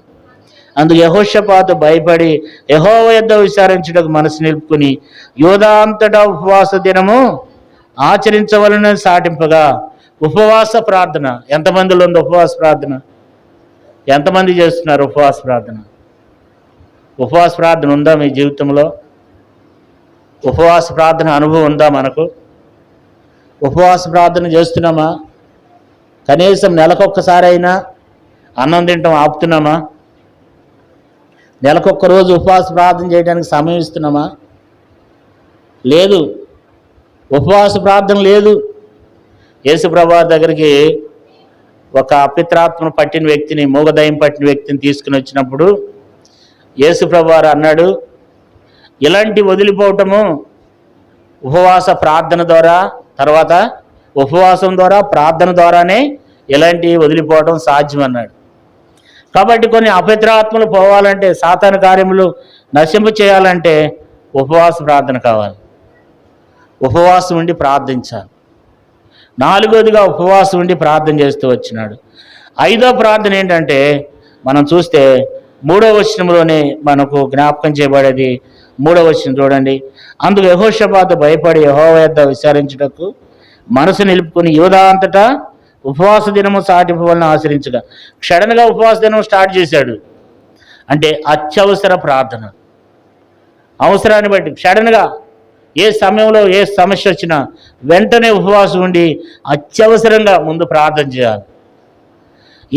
అందుకు యెహోషాపాతు భయపడి యెహోవా యొద్ద విచారించుటకు మనసు నిలుపుకుని యూదా అంతటా ఉపవాస దినము ఆచరించవలనని సాటింపగా. ఉపవాస ప్రార్థన ఎంతమందిలో ఉంది? ఉపవాస ప్రార్థన ఎంతమంది చేస్తున్నారు? ఉపవాస ప్రార్థన. ఉపవాస ప్రార్థన ఉందా మీ జీవితంలో? ఉపవాస ప్రార్థన అనుభవం ఉందా మనకు? ఉపవాస ప్రార్థన చేస్తున్నామా? కనీసం నెలకొక్కసారి అయినా అన్నం తింటాం ఆపుతున్నామా? నెలకొక్క రోజు ఉపవాస ప్రార్థన చేయడానికి సమయం ఇస్తున్నామా? లేదు, ఉపవాస ప్రార్థన లేదు. యేసుప్రభువు దగ్గరికి ఒక అపిత్రాత్మను పట్టిన వ్యక్తిని, మూగదయం పట్టిన వ్యక్తిని తీసుకుని వచ్చినప్పుడు యేసుప్రభువు అన్నాడు, ఇలాంటి వదిలిపోవటము ఉపవాస ప్రార్థన ద్వారా, తర్వాత ఉపవాసం ద్వారా, ప్రార్థన ద్వారానే ఇలాంటి వదిలిపోవటం సాధ్యం అన్నాడు. కాబట్టి కొన్ని అపవిత్రాత్మలు పోవాలంటే, సాతాను కార్యములు నశింప చేయాలంటే ఉపవాస ప్రార్థన కావాలి. ఉపవాసం ఉండి ప్రార్థించాలి. 4వదిగా ఉపవాసం ఉండి ప్రార్థన చేస్తూ వచ్చినాడు. 5వ ప్రార్థన ఏంటంటే మనం చూస్తే 3వ వచనంలోనే మనకు జ్ఞాపకం చేయబడేది. 3వ వచనం చూడండి. అందుకు యెహోషాపాతు భయపడి యెహోవా యొద్ద విచారించుటకు మనసు నిలుపుకొని యూదా అంతటా ఉపవాస దినము సాటింపవలన ఆచరించగా. సడన్గా ఉపవాస దినం స్టార్ట్ చేశాడు. అంటే అత్యవసర ప్రార్థన, అవసరాన్ని బట్టి సడన్గా ఏ సమయంలో ఏ సమస్య వచ్చినా వెంటనే ఉపవాసం ఉండి అత్యవసరంగా ముందు ప్రార్థన చేయాలి.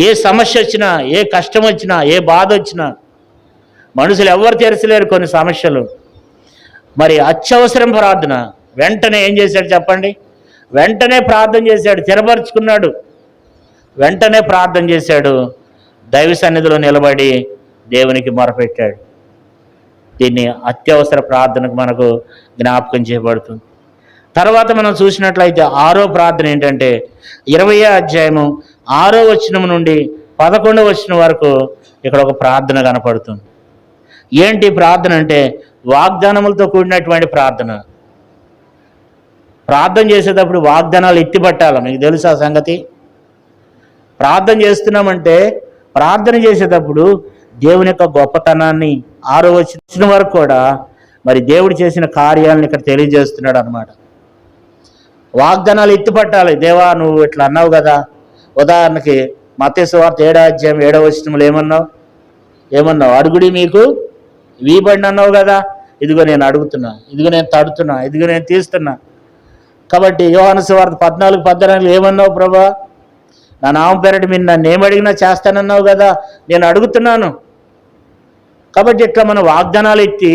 ఏ సమస్య వచ్చినా, ఏ కష్టం వచ్చినా, ఏ బాధ వచ్చినా, మనుషులు ఎవరు తీర్చలేరు కొన్ని సమస్యలు. మరి అత్యవసరం ప్రార్థన. వెంటనే ఏం చేశాడు చెప్పండి? వెంటనే ప్రార్థన చేశాడు, స్థిరపరుచుకున్నాడు, వెంటనే ప్రార్థన చేశాడు, దైవ సన్నిధిలో నిలబడి దేవునికి మొరపెట్టాడు. దీన్ని అత్యవసర ప్రార్థనకు మనకు జ్ఞాపకం చేయబడుతుంది. తర్వాత మనం చూసినట్లయితే 6వ ప్రార్థన ఏంటంటే 20వ అధ్యాయము 6వ వచనం నుండి 11వ వచనం వరకు ఇక్కడ ఒక ప్రార్థన కనపడుతుంది. ఏంటి ప్రార్థన అంటే వాగ్దానములతో కూడినటువంటి ప్రార్థన. ప్రార్థన చేసేటప్పుడు వాగ్దానాలు ఎత్తిపట్టాలి. మీకు తెలుసా సంగతి? ప్రార్థన చేస్తున్నామంటే ప్రార్థన చేసేటప్పుడు దేవుని యొక్క గొప్పతనాన్ని 6వ వచనం వరకు కూడా మరి దేవుడు చేసిన కార్యాలను ఇక్కడ తెలియజేస్తున్నాడు అన్నమాట. వాగ్దానాలు ఎత్తిపట్టాలి. దేవా నువ్వు ఇట్లా అన్నావు కదా. ఉదాహరణకి మత్తయి సువార్త 7వ అధ్యాయం 7వ వచనంలో ఏమన్నావు? అడుగుడి మీకు వీబడిని అన్నావు కదా. ఇదిగో నేను అడుగుతున్నా, ఇదిగో నేను తడుతున్నా, ఇదిగో నేను తీస్తున్నా. కాబట్టి యోహాను సువార్త 14:14 ఏమన్నావు? ప్రభా నా నామం పేరట మీరు నన్ను ఏమడిగినా చేస్తానన్నావు కదా, నేను అడుగుతున్నాను. కాబట్టి ఇట్లా మన వాగ్దానాలు ఎత్తి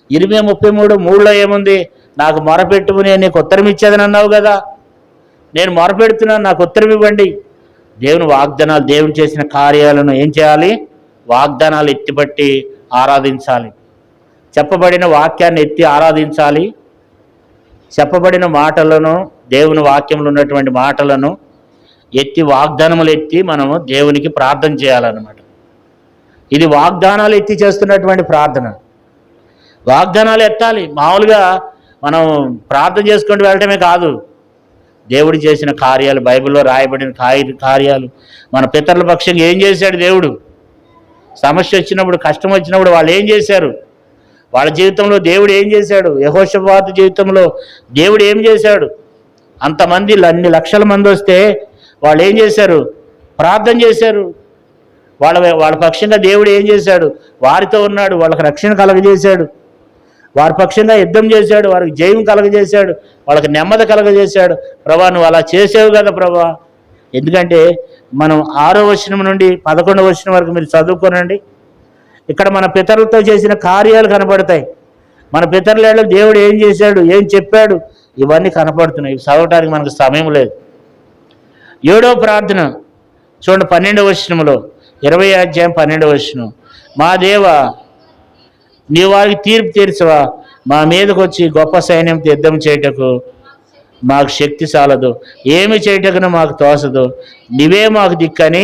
20:33 ఏముంది? నాకు మొరపెట్టుము నేను నీకు ఉత్తరం ఇచ్చేదని అన్నావు కదా, నేను మొరపెడుతున్నాను, నాకు ఉత్తరం ఇవ్వండి. దేవుని వాగ్దానాలు, దేవుని చేసిన కార్యాలను ఏం చేయాలి? వాగ్దానాలు ఎత్తిపట్టి ఆరాధించాలి. చెప్పబడిన వాక్యాన్ని ఎత్తి ఆరాధించాలి. చెప్పబడిన మాటలను, దేవుని వాక్యంలో ఉన్నటువంటి మాటలను ఎత్తి, వాగ్దానములు ఎత్తి మనము దేవునికి ప్రార్థన చేయాలన్నమాట. ఇది వాగ్దానాలు ఎత్తి చేస్తున్నటువంటి ప్రార్థన. వాగ్దానాలు ఎత్తాలి. మామూలుగా మనం ప్రార్థన చేసుకుంటూ వెళ్ళటమే కాదు, దేవుడు చేసిన కార్యాలు, బైబిల్లో రాయబడిన కార్యాలు, మన పితరుల పక్షంగా ఏం చేశాడు దేవుడు. సమస్య వచ్చినప్పుడు, కష్టం వచ్చినప్పుడు వాళ్ళు ఏం చేశారు, వాళ్ళ జీవితంలో దేవుడు ఏం చేశాడు, యెహోషాపాతు జీవితంలో దేవుడు ఏం చేశాడు. అంతమంది, అన్ని లక్షల మంది వస్తే వాళ్ళు ఏం చేశారు? ప్రార్థన చేశారు. వాళ్ళ పక్షంగా దేవుడు ఏం చేశాడు? వారితో ఉన్నాడు, వాళ్ళకి రక్షణ కలగజేశాడు, వారి పక్షంగా యుద్ధం చేశాడు, వారికి జయం కలగజేశాడు, వాళ్ళకి నెమ్మది కలగజేశాడు. ప్రభా నువ్వు అలా చేసావు కదా ప్రభా. ఎందుకంటే మనం 6వ వచనం నుండి 11వ వచనం వరకు మీరు చదువుకోనండి. ఇక్కడ మన పితరులతో చేసిన కార్యాలు కనపడతాయి. మన పితరులలో దేవుడు ఏం చేశాడు, ఏం చెప్పాడు, ఇవన్నీ కనపడుతున్నాయి. ఇవి చదవటానికి మనకు సమయం లేదు. 7వ ప్రార్థన చూడండి, 12వ వచనంలో, 20వ అధ్యాయం 12వ వచనం. మా దేవ నీ వారికి తీర్పు తీర్చవా, మా మీదకి వచ్చి గొప్ప సైన్యంతో యుద్ధం చేయటకు మాకు శక్తి చాలదు, ఏమి చేయటకును మాకు తోసదు, నీవే మాకు దిక్కని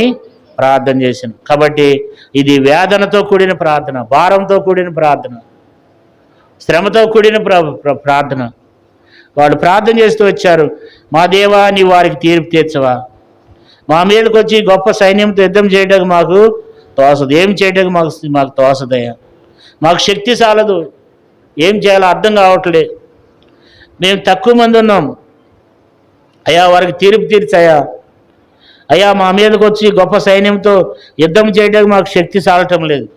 ప్రార్థన చేశాను. కాబట్టి ఇది వేదనతో కూడిన ప్రార్థన, భారంతో కూడిన ప్రార్థన, శ్రమతో కూడిన ప్రార్థన. వాళ్ళు ప్రార్థన చేస్తూ వచ్చారు, మా దేవా నీ వారికి తీర్పు తీర్చవా, మా మీదకి వచ్చి గొప్ప సైన్యంతో యుద్ధం చేయడానికి మాకు తోసదు, ఏం చేయడానికి మాకు తోసదయ్యా, మాకు శక్తి చాలదు, ఏం చేయాలో అర్థం కావట్లే, మేము తక్కువ మంది ఉన్నాం అయ్యా, వారికి తీర్పు తీర్చయ్యా, అయ్యా మా మీదకి వచ్చి గొప్ప సైన్యంతో యుద్ధం చేయడానికి మాకు శక్తి చాలటం లేదు,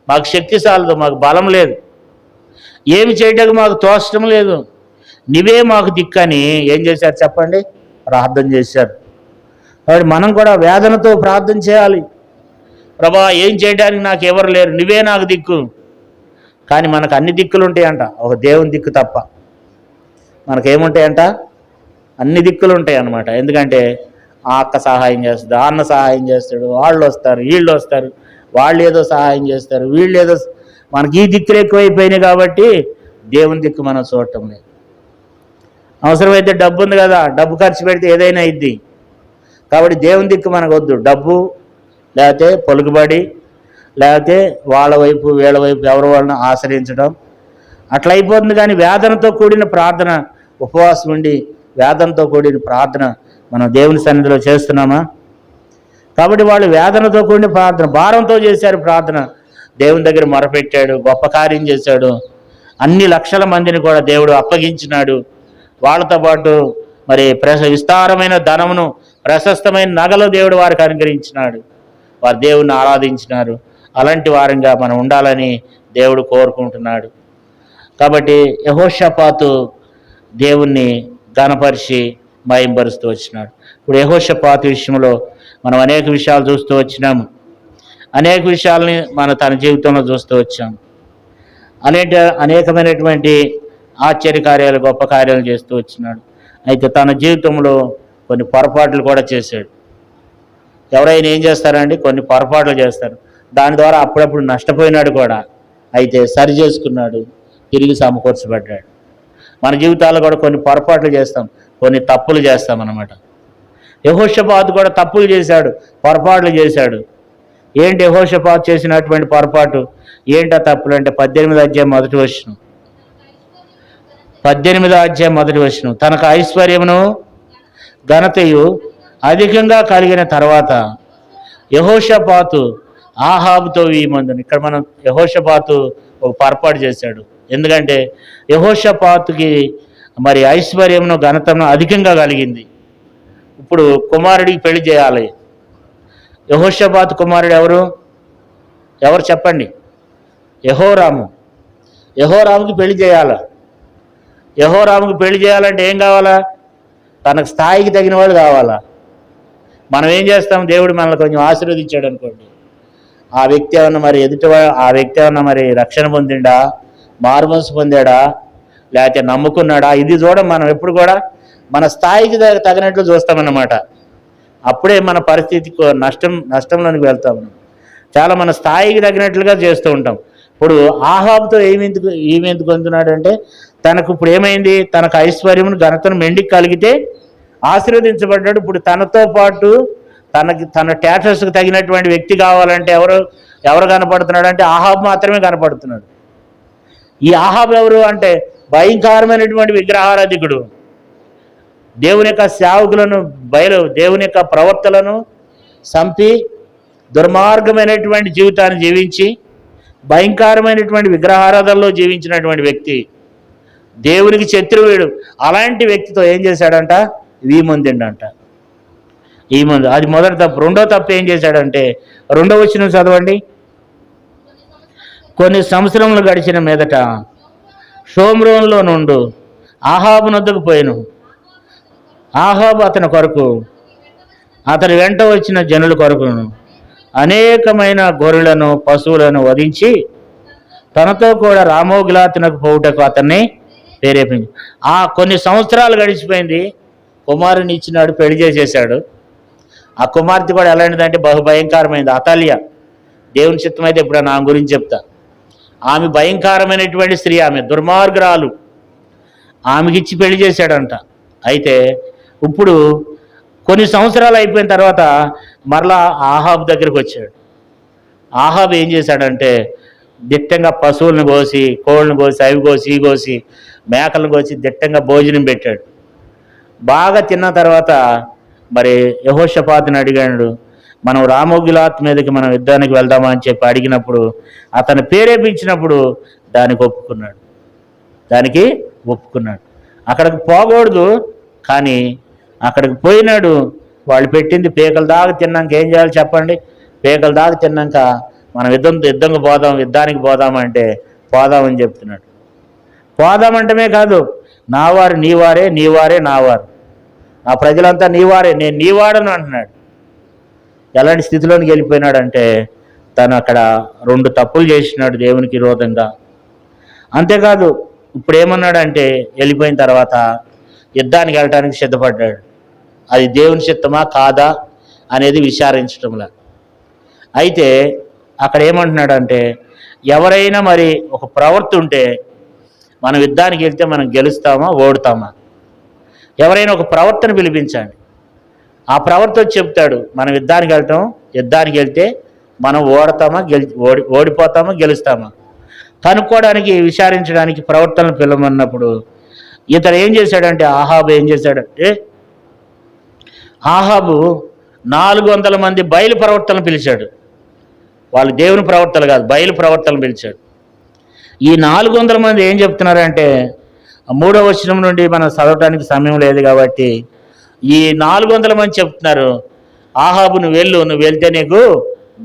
మాకు శక్తి చాలదు, మాకు బలం లేదు, ఏమి చేయడానికి మాకు తోచటం లేదు, నీవే మాకు దిక్కని ఏం చేశారు చెప్పండి? ప్రార్థన చేశారు. కాబట్టి మనం కూడా వేదనతో ప్రార్థన చేయాలి. ప్రభా ఏం చేయడానికి నాకు ఎవరు లేరు, నువ్వే నాకు దిక్కు. కానీ మనకు అన్ని దిక్కులు ఉంటాయంట, ఒక దేవుని దిక్కు తప్ప. మనకేముంటాయంట? అన్ని దిక్కులు ఉంటాయి అన్నమాట. ఎందుకంటే ఆ అక్క సహాయం చేస్తుంది, ఆ అన్న సహాయం చేస్తాడు, వాళ్ళు వస్తారు, వీళ్ళు వస్తారు, వాళ్ళు ఏదో సహాయం చేస్తారు, వీళ్ళు ఏదో. మనకి ఈ దిక్కులు ఎక్కువైపోయినాయి కాబట్టి దేవుని దిక్కు మనం చూడటం లేదు. అవసరమైతే డబ్బు ఉంది కదా, డబ్బు ఖర్చు పెడితే ఏదైనా ఇద్ది. కాబట్టి దేవుని దిక్కు మనకు వద్దు. డబ్బు లేకపోతే పలుకుబడి, లేకపోతే వాళ్ళ వైపు వీళ్ళ వైపు ఎవరి వాళ్ళని ఆశ్రయించడం అట్లా అయిపోతుంది. కానీ వేదనతో కూడిన ప్రార్థన, ఉపవాసం ఉండి వేదనతో కూడిన ప్రార్థన మనం దేవుని సన్నిధిలో చేస్తున్నామా? కాబట్టి వాళ్ళు వేదనతో కూడిన ప్రార్థన, భారంతో చేశారు ప్రార్థన. దేవుని దగ్గర మొరపెట్టాడు, గొప్ప కార్యం చేశాడు. అన్ని లక్షల మందిని కూడా దేవుడు అప్పగించినాడు. వాళ్ళతో పాటు మరి విస్తారమైన ధనమును, ప్రశస్తమైన నగలు దేవుడు వారికి అనుగ్రహించినాడు. వారు దేవుణ్ణి ఆరాధించినారు. అలాంటి వారంగా మనం ఉండాలని దేవుడు కోరుకుంటున్నాడు. కాబట్టి యెహోషాపాతు దేవుణ్ణి ఘనపరిచి మహింపరుస్తూ వచ్చినాడు. ఇప్పుడు యెహోషాపాతు విషయంలో మనం అనేక విషయాలు చూస్తూ వచ్చినాము. అనేక విషయాలని తన జీవితంలో చూస్తూ వచ్చాము. అనేకమైనటువంటి ఆశ్చర్యకార్యాలు, గొప్ప కార్యాలు చేస్తూ వచ్చినాడు. అయితే తన జీవితంలో కొన్ని పొరపాట్లు కూడా చేశాడు. ఎవరైనా ఏం చేస్తారండి? కొన్ని పొరపాట్లు చేస్తారు. దాని ద్వారా అప్పుడప్పుడు నష్టపోయినాడు కూడా. అయితే సరి చేసుకున్నాడు, తిరిగి సమకూర్చబడ్డాడు. మన జీవితాల్లో కూడా కొన్ని పొరపాట్లు చేస్తాం, కొన్ని తప్పులు చేస్తాం అన్నమాట. యెహోషాపాతు కూడా తప్పులు చేశాడు, పొరపాట్లు చేశాడు. ఏంటి యెహోషాపాతు చేసినటువంటి పొరపాటు? ఏంటా తప్పులు అంటే 18వ అధ్యాయం మొదటి వచనం. 18వ అధ్యాయం మొదటి వచనం. తనకు ఐశ్వర్యమును ఘనతయు అధికంగా కలిగిన తర్వాత యెహోషాపాతు ఆహాబుతో వీమందును. ఇక్కడ మనం యెహోషాపాతు ఒక పొరపాటు చేశాడు. ఎందుకంటే యెహోషాపాతుకి మరి ఐశ్వర్యమును ఘనతను అధికంగా కలిగింది. ఇప్పుడు కుమారుడికి పెళ్లి చేయాలి. యెహోషాపాతు కుమారుడు ఎవరు చెప్పండి? యెహోరాము. యెహోరాముకి పెళ్లి చేయాలా? యెహోరాముకి పెళ్లి చేయాలంటే ఏం కావాలా? తనకు స్థాయికి తగిన వాళ్ళు కావాలా? మనం ఏం చేస్తాం? దేవుడు మనల్ని కొంచెం ఆశీర్వదించాడు అనుకోండి, ఆ వ్యక్తి ఏమన్నా మరి ఆ వ్యక్తి ఏమన్నా మరి రక్షణ పొందిండా, మారుమనసు పొందాడా, లేకపోతే నమ్ముకున్నాడా, ఇది చూడం. మనం ఎప్పుడు కూడా మన స్థాయికి తగినట్లు చూస్తామన్నమాట. అప్పుడే మన పరిస్థితి నష్టంలోనికి వెళ్తాం. చాలా మన స్థాయికి తగినట్లుగా చేస్తూ ఉంటాం. ఇప్పుడు ఆహాబుతో ఏమి ఎందుకు అందుతున్నాడు అంటే, తనకు ఇప్పుడు ఏమైంది? తనకు ఐశ్వర్యమును ఘనతను మెండికి కలిగితే ఆశీర్వదించబడ్డాడు. ఇప్పుడు తనతో పాటు తన స్టేటస్కి తగినటువంటి వ్యక్తి కావాలంటే ఎవరు కనపడుతున్నాడు అంటే ఆహాబు మాత్రమే కనపడుతున్నాడు. ఈ ఆహాబు ఎవరు అంటే భయంకరమైనటువంటి విగ్రహారాధికుడు. దేవుని యొక్క సేవకులను దేవుని యొక్క ప్రవర్తలను సంపి దుర్మార్గమైనటువంటి జీవితాన్ని జీవించి భయంకరమైనటువంటి విగ్రహారాధనలో జీవించినటువంటి వ్యక్తి, దేవునికి శత్రువుడు. అలాంటి వ్యక్తితో ఏం చేశాడంట? వీమొందిండంట. అది మొదటి తప్పు. రెండో తప్పు ఏం చేశాడంటే, 2వ వచనం చదవండి. కొన్ని సంవత్సరములు గడిచిన మీదట షోమ్రోన్లో నుండు ఆహాబు నొద్దకు పోయెను. ఆహాబు అతని కొరకు అతని వెంట వచ్చిన జనుల కొరకును అనేకమైన గొర్రెలను పశువులను వధించి తనతో కూడా రామోగిలాతునకు పోవుటకు అతన్ని ప్రేరేపించి. కొన్ని సంవత్సరాలు గడిచిపోయింది. కుమారుని ఇచ్చినాడు, పెళ్లి చేసేసాడు. ఆ కుమార్తె కూడా ఎలాంటిదంటే బహుభయంకరమైంది. అతల్య. దేవుని చిత్తం అయితే ఇప్పుడు నా గురించి చెప్తా. ఆమె భయంకరమైనటువంటి స్త్రీ, ఆమె దుర్మార్గురాలు. ఆమెకి ఇచ్చి పెళ్లి చేశాడంట. అయితే ఇప్పుడు కొన్ని సంవత్సరాలు అయిపోయిన తర్వాత మరలా ఆహాబు దగ్గరికి వచ్చాడు. ఆహాబు ఏం చేశాడంటే దిట్టంగా పశువులను కోసి, కోళ్ళను కోసి, అవి కోసి, ఈ కోసి, మేకలను కోసి దిట్టంగా భోజనం పెట్టాడు. బాగా తిన్న తర్వాత మరి యెహోషాపాతుని అడిగాడు, మనం రామోగిలాత్ మీదకి మనం యుద్ధానికి వెళ్దామా అని చెప్పి అడిగినప్పుడు, అతను ప్రేరేపించినప్పుడు దానికి ఒప్పుకున్నాడు. అక్కడికి పోకూడదు, కానీ అక్కడికి పోయినాడు. వాళ్ళు పెట్టింది పీకల దాకా తిన్నాక ఏం చేయాలి చెప్పండి? పీకల దాకా తిన్నాక మనం యుద్ధానికి పోదామంటే పోదామని చెప్తున్నాడు. పోదామంటమే కాదు, నావారు నీవారే, నీవారే నావారు, నా ప్రజలంతా నీవారే, నేను నీవాడను అంటున్నాడు. ఎలాంటి స్థితిలోనికి వెళ్ళిపోయినాడంటే తను అక్కడ 2 తప్పులు చేసినాడు దేవునికి విరోధంగా. అంతేకాదు ఇప్పుడు ఏమన్నాడంటే వెళ్ళిపోయిన తర్వాత యుద్ధానికి వెళ్ళటానికి సిద్ధపడ్డాడు. అది దేవుని చిత్తమా కాదా అనేది విచారించడంలా. అయితే అక్కడ ఏమంటున్నాడంటే ఎవరైనా మరి ఒక ప్రవర్తి ఉంటే మనం యుద్ధానికి వెళ్తే మనం గెలుస్తామా ఓడుతామా? ఎవరైనా ఒక ప్రవర్తన పిలిపించండి, ఆ ప్రవర్తి వచ్చి చెప్తాడు మనం యుద్ధానికి వెళ్తే మనం ఓడిపోతామా గెలుస్తామా కనుక్కోవడానికి, విచారించడానికి ప్రవర్తనలు పిలవమన్నప్పుడు ఇతడు ఏం చేశాడంటే ఆహాబు ఏం చేశాడంటే ఆహాబు 400 మంది బయలు ప్రవర్తనలు పిలిచాడు. వాళ్ళు దేవుని ప్రవర్తనలు కాదు, బయలు ప్రవర్తనలు పిలిచాడు. ఈ 400 మంది ఏం చెప్తున్నారంటే 3వ వచనం నుండి మనం చదవటానికి సమయం లేదు కాబట్టి ఈ 400 మంది చెప్తున్నారు, ఆహాబు నువ్వు వెళ్తే నీకు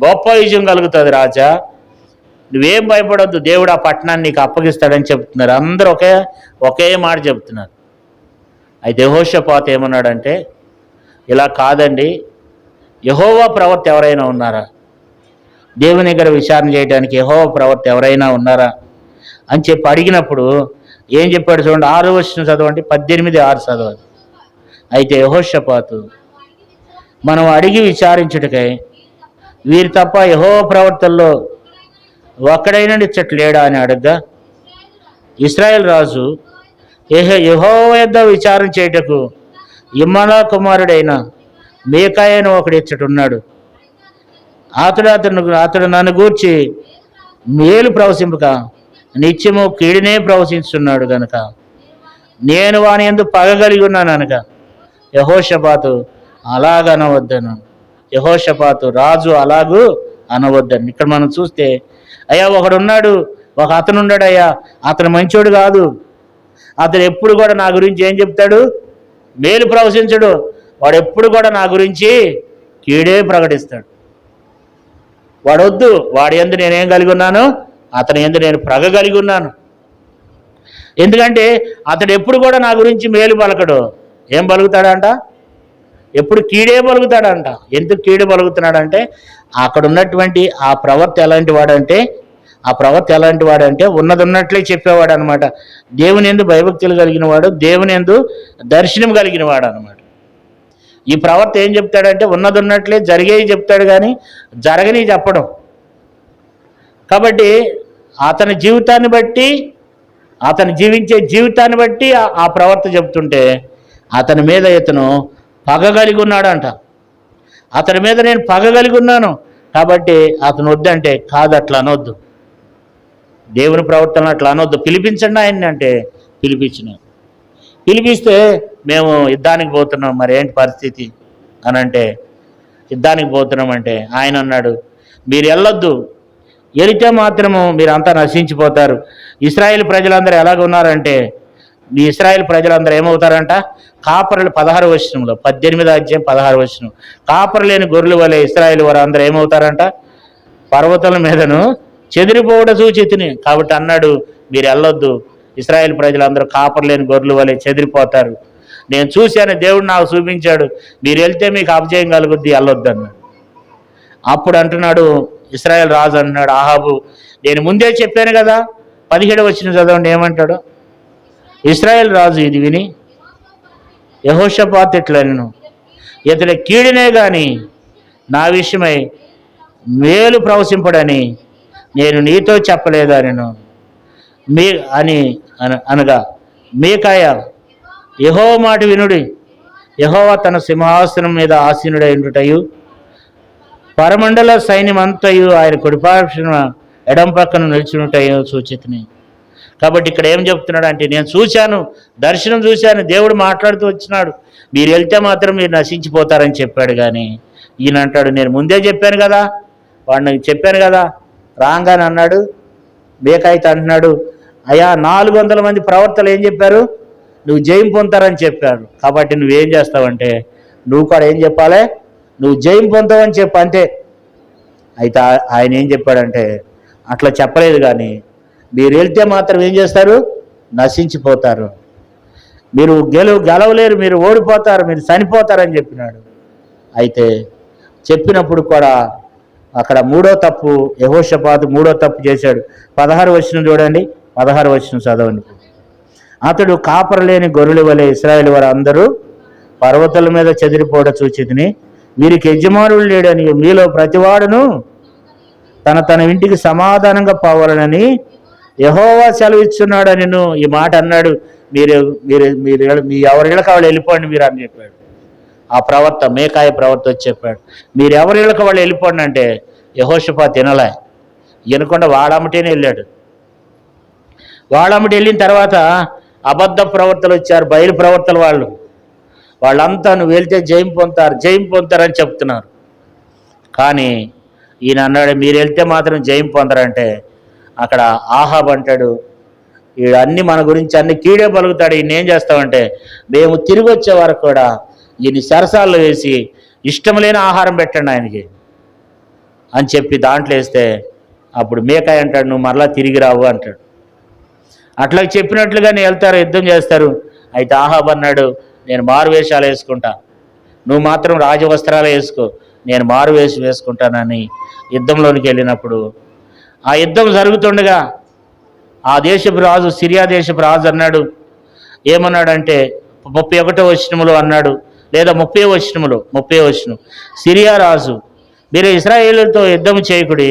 గొప్ప విజయం కలుగుతుంది రాజా, నువ్వేం భయపడొద్దు, దేవుడు ఆ పట్టణాన్ని నీకు అప్పగిస్తాడని చెప్తున్నారు. అందరూ ఒకే మాట చెప్తున్నారు. అయితే యెహోషాపాతు ఏమన్నాడంటే ఇలా కాదండి, యెహోవా ప్రవర్త ఎవరైనా ఉన్నారా? దేవుని దగ్గర విచారణ చేయడానికి యెహోవా ప్రవర్త ఎవరైనా ఉన్నారా అని చెప్పి అడిగినప్పుడు ఏం చెప్పాడు చూడండి. 6వ వచనం చదవండి, 18:6 చదవండి. అయితే యెహోషాపాతు మనం అడిగి విచారించుటకై వీరు తప్ప యెహోవా ప్రవర్తనలో ఒక్కడైనా ఇచ్చట్లేడా అని అడగ్గా ఇశ్రాయేలు రాజు యెహోవా యొద్ద విచారణ చేయుటకు ఇమ్మనా కుమారుడైన మీకాయను ఒకడు ఇచ్చటున్నాడు, అతడు నన్ను గూర్చి మేలు ప్రవశింపక నిత్యము కీడినే ప్రవశిస్తున్నాడు గనుక నేను వాని యందు పగ కలిగి ఉన్నాను అనక యెహోషాపాతు అలాగనవద్దను. యెహోషాపాతు రాజు అలాగూ అనవద్దని. ఇక్కడ మనం చూస్తే అయ్యా ఒకడున్నాడు, అతను ఉన్నాడు అయ్యా, అతను మంచోడు కాదు, అతను ఎప్పుడు కూడా నా గురించి ఏం చెప్తాడు? మేలు ప్రవశించడు. వాడు ఎప్పుడు కూడా నా గురించి కీడే ప్రకటిస్తాడు. వాడొద్దు. వాడి యందు నేనేం కలిగి ఉన్నాను? అతని యందు నేను ప్రగ కలిగి ఉన్నాను. ఎందుకంటే అతడు ఎప్పుడు కూడా నా గురించి మేలు పలకడు. ఏం పలుకుతాడంట? ఎప్పుడు కీడే పలుకుతాడంట. ఎందుకు కీడే పలుకుతున్నాడంటే అక్కడ ఉన్నటువంటి ఆ ప్రవర్త ఎలాంటి వాడంటే ఉన్నది ఉన్నట్లే చెప్పేవాడు అనమాట. దేవుని యందు భయభక్తులు కలిగిన వాడు, దేవుని యందు దర్శనం కలిగిన వాడు అనమాట. ఈ ప్రవర్త ఏం చెప్తాడంటే ఉన్నది ఉన్నట్లే జరిగేవి చెప్తాడు, కానీ జరగని చెప్పడం. కాబట్టి అతని జీవితాన్ని బట్టి, అతను జీవించే జీవితాన్ని బట్టి ఆ ప్రవర్త చెప్తుంటే అతని మీద ఇతను పగ కలిగి ఉన్నాడంట. అతని మీద నేను పగ కలిగి ఉన్నాను కాబట్టి అతను వద్దంటే కాదు, అట్లా అనొద్దు. దేవుని ప్రవర్తన అట్లా అనొద్దు. పిలిపించండి ఆయన్ని అంటే పిలిపిస్తే మేము యుద్ధానికి పోతున్నాం, మరి ఏంటి పరిస్థితి అని అంటే యుద్ధానికి పోతున్నామంటే ఆయన అన్నాడు మీరు వెళ్ళొద్దు, వెళితే మాత్రము మీరంతా నశించిపోతారు. ఇశ్రాయేల్ ప్రజలందరూ ఎలాగ ఉన్నారంటే ఈ ఇశ్రాయేల్ ప్రజలందరూ ఏమవుతారంట? కాపరులు 16వ వచనంలో 18వ అధ్యాయం 16వ వచనం, కాపరు లేని గొర్రెల వలె ఇశ్రాయేల్ వారు అందరూ ఏమవుతారంట? పర్వతాల మీదను చెదిరిపోవడం సూచితిని. కాబట్టి అన్నాడు మీరు వెళ్ళొద్దు, ఇశ్రాయేల్ ప్రజలందరూ కాపరు లేని గొర్రెల వలె చెదిరిపోతారు. నేను చూశాను, దేవుడు నాకు చూపించాడు, మీరు వెళ్తే మీకు అపజయం కలుగుద్ది, వెళ్ళొద్దు అన్నాడు. అప్పుడు అంటున్నాడు ఇశ్రాయేల్ రాజు అంటున్నాడు ఆహాబు, నేను ముందే చెప్పాను కదా. 17వ వచనం చదవండి ఏమంటాడు? ఇశ్రాయేల్ రాజు ఇది విని యెహోషాపాతు ఇట్లనెను, ఇతడి కీడినే గాని నా విషయమై మేలు ప్రవశింపడని నేను నీతో చెప్పలేదా నేను అనగా మీకాయ యెహోవా మాట వినుడి. యెహోవా తన సింహాసనం మీద ఆసీనుడై ఉండుటయు పరమండల సైన్యమంతయు ఆయన కుడిపార్శ్వన ఎడం పక్కన నిలిచినటయు సూచితని. కాబట్టి ఇక్కడ ఏం చెప్తున్నాడు అంటే నేను చూశాను, దర్శనం చూశాను, దేవుడు మాట్లాడుతూ వచ్చినాడు, మీరు వెళ్తే మాత్రం మీరు నశించిపోతారని చెప్పాడు. కానీ ఈయన అంటాడు నేను ముందే చెప్పాను కదా, వాడిని చెప్పాను కదా. రాగానే అన్నాడు బేకాయిత అంటున్నాడు అయ్యా 400 మంది ప్రవర్తలు ఏం చెప్పారు? నువ్వు జయం పొందుతారని చెప్పాడు. కాబట్టి నువ్వేం చేస్తావంటే నువ్వు కూడా ఏం చెప్పాలి? నువ్వు జయం పొందుతావని చెప్పు అంతే. అయితే ఆయన ఏం చెప్పాడంటే అట్లా చెప్పలేదు, కానీ మీరు వెళ్తే మాత్రం ఏం చేస్తారు? నశించిపోతారు, మీరు గెలవలేరు, మీరు ఓడిపోతారు, మీరు చనిపోతారని చెప్పినాడు. అయితే చెప్పినప్పుడు కూడా అక్కడ మూడో తప్పు, యెహోషాపాతు మూడో తప్పు చేశాడు. 16వ వచనం చూడండి, 16వ వచనం చదవండి. అతడు కాపరు లేని గొర్రెల వలె ఇశ్రాయేలు వారు అందరూ పర్వతాల మీద చెదిరిపోవడం చూచితిని, వీరికి యజమానులు లేడని మీలో ప్రతివాడును తన ఇంటికి సమాధానంగా పోవాలనని యెహోవా సెలవిస్తున్నాడని ఈ మాట అన్నాడు. మీరు మీరు మీరు మీ ఎవరిళ్ళకి వాళ్ళు వెళ్ళిపోండి మీరు అని చెప్పాడు. ఆ ప్రవర్త మేకాయ ప్రవర్త వచ్చి చెప్పాడు మీరు ఎవరిళ్ళకి వాళ్ళు వెళ్ళిపోండి అంటే యెహోషాపాతు తినలే, వినకుండా వాడమ్మటేనే వెళ్ళాడు. వాడమ్మటి వెళ్ళిన తర్వాత అబద్ధ ప్రవర్తలు వచ్చారు, బయలు ప్రవర్తలు వాళ్ళంతా నువ్వు వెళ్తే జయం పొందుతారని చెప్తున్నారు. కానీ ఈయన అన్నాడు మీరు వెళ్తే మాత్రం జయం పొందరంటే అక్కడ ఆహాబ్ అంటాడు వీడు అన్ని మన గురించి అన్ని కీడే పలుకుతాడు, ఈయన ఏం చేస్తామంటే మేము తిరిగి వచ్చే వరకు కూడా ఈయన సరసాల్లో వేసి ఇష్టం లేని ఆహారం పెట్టండి ఆయనకి అని చెప్పి దాంట్లో వేస్తే అప్పుడు మేకాయ అంటాడు నువ్వు మరలా తిరిగి రావు అంటాడు. అట్లా చెప్పినట్లుగానే వెళ్తారు, యుద్ధం చేస్తారు. అయితే ఆహాబ్ అన్నాడు నేను మారు వేషాలు వేసుకుంటా, నువ్వు మాత్రం రాజవస్త్రాలు వేసుకో, నేను మారు వేసుకుంటానని యుద్ధంలోనికి వెళ్ళినప్పుడు ఆ యుద్ధం జరుగుతుండగా ఆ దేశపు రాజు, సిరియా దేశపు రాజు అన్నాడు ఏమన్నాడంటే 31వ వచనంలో అన్నాడు, లేదా 30వ వచనం సిరియా రాజు మీరు ఇశ్రాయేలుతో యుద్ధం చేయకుడి,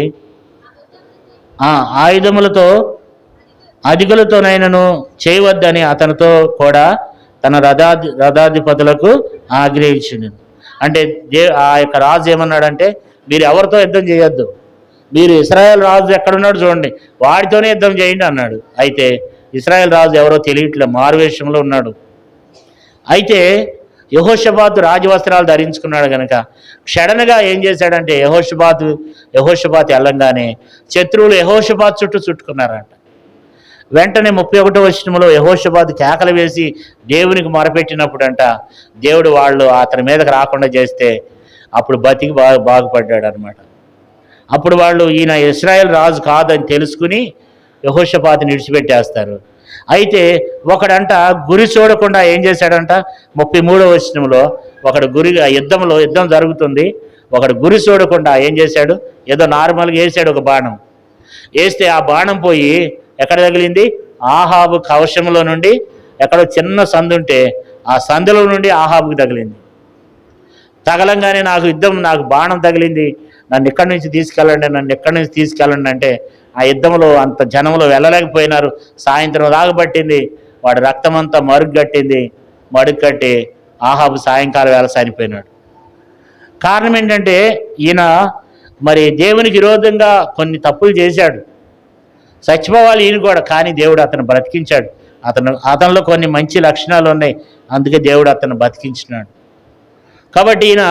ఆయుధములతో అధికులతోనైనను చేయవద్దని అతనితో కూడా తన రథాధిపతులకు ఆజ్ఞయించింది. అంటే ఆ యొక్క రాజు ఏమన్నాడంటే మీరు ఎవరితో యుద్ధం చేయొద్దు, మీరు ఇశ్రాయేల్ రాజు ఎక్కడున్నాడు చూడండి, వాడితోనే యుద్ధం చేయండి అన్నాడు. అయితే ఇశ్రాయేల్ రాజు ఎవరో తెలియట్లే, మారువేషంలో ఉన్నాడు. అయితే యెహోషాపాతు రాజవస్త్రాలు ధరించుకున్నాడు కనుక సడన్గా ఏం చేశాడంటే యెహోషాపాతు వెళ్ళంగానే శత్రువులు యెహోషాపాతు చుట్టూ చుట్టుకున్నారంట. వెంటనే 31వ వచనంలో యెహోషాపాతు కేకలు వేసి దేవునికి మొరపెట్టినప్పుడంట దేవుడు వాళ్ళు అతని మీదకి రాకుండా చేస్తే అప్పుడు బతికి బాగుపడ్డాడు అనమాట. అప్పుడు వాళ్ళు ఈయన ఇశ్రాయేల్ రాజు కాదని తెలుసుకుని యెహోషాపాతుని విడిచిపెట్టేస్తారు. అయితే ఒకడంట గురి చూడకుండా ఏం చేశాడంట, 33వ వచనంలో ఒకడు యుద్ధం జరుగుతుంది, ఒకడు గురి చూడకుండా ఏం చేశాడు, ఏదో నార్మల్గా వేసాడు ఒక బాణం. వేస్తే ఆ బాణం పోయి ఎక్కడ తగిలింది, ఆహాబు కవశంలో నుండి ఎక్కడో చిన్న సందు ఉంటే ఆ సందులో నుండి ఆహాబుకి తగిలింది. తగలంగానే నాకు బాణం తగిలింది, నన్ను ఎక్కడి నుంచి తీసుకెళ్ళండి అంటే ఆ యుద్ధంలో అంత జనంలో వెళ్ళలేకపోయినారు. సాయంత్రం దాగబట్టింది, వాడి రక్తం అంతా మడుగు కట్టి ఆహాబు సాయంకాలం వేళ చనిపోయినాడు. కారణం ఏంటంటే ఈయన మరి దేవునికి విరోధంగా కొన్ని తప్పులు చేశాడు, చచ్చిపోవాలి ఈయన కూడా, కానీ దేవుడు అతను బ్రతికించాడు. అతనిలో కొన్ని మంచి లక్షణాలు ఉన్నాయి, అందుకే దేవుడు అతను బతికించినాడు. కాబట్టి ఈయన